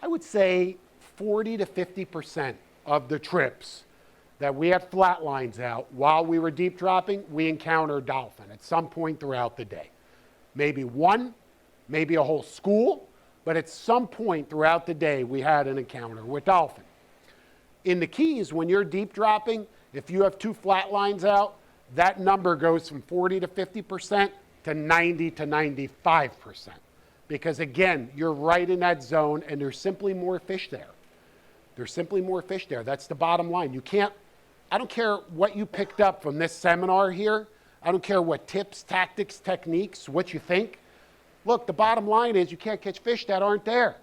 I would say 40 to 50% of the trips that we had flat lines out while we were deep dropping, we encountered dolphin at some point throughout the day. Maybe one, maybe a whole school, but at some point throughout the day, we had an encounter with dolphin. In the Keys, when you're deep dropping, if you have two flat lines out, that number goes from 40 to 50% to 90 to 95%. Because again, you're right in that zone and there's simply more fish there. There's simply more fish there. That's the bottom line. You can't, I don't care what you picked up from this seminar here. I don't care what tips, tactics, techniques, what you think. Look, the bottom line is you can't catch fish that aren't there.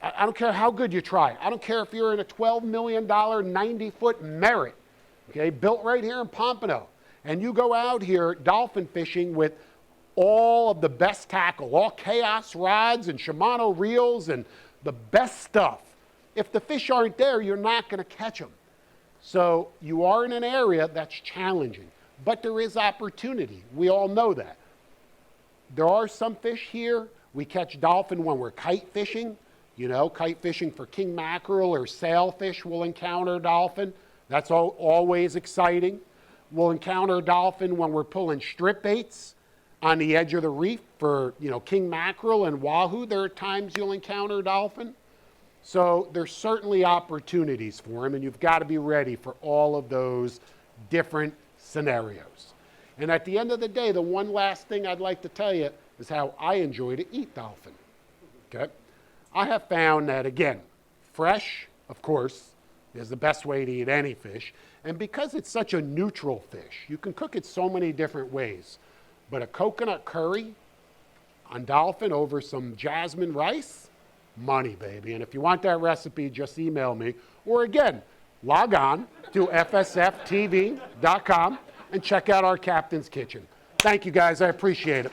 I don't care how good you try. I don't care if you're in a $12 million, 90-foot Merritt, okay, built right here in Pompano, and you go out here dolphin fishing with all of the best tackle, all Chaos rods and Shimano reels and the best stuff. If the fish aren't there, you're not going to catch them. So you are in an area that's challenging, but there is opportunity. We all know that. There are some fish here. We catch dolphin when we're kite fishing. Kite fishing for king mackerel or sailfish, we'll encounter dolphin. That's always exciting. We'll encounter dolphin when we're pulling strip baits on the edge of the reef for, king mackerel and wahoo. There are times you'll encounter dolphin. So there's certainly opportunities for them, and you've got to be ready for all of those different scenarios. And at the end of the day, the one last thing I'd like to tell you is how I enjoy to eat dolphin. Okay? I have found that, again, fresh, of course, is the best way to eat any fish. And because it's such a neutral fish, you can cook it so many different ways. But a coconut curry on dolphin over some jasmine rice, money, baby. And if you want that recipe, just email me. Or again, log on to fsftv.com and check out our Captain's Kitchen. Thank you, guys. I appreciate it.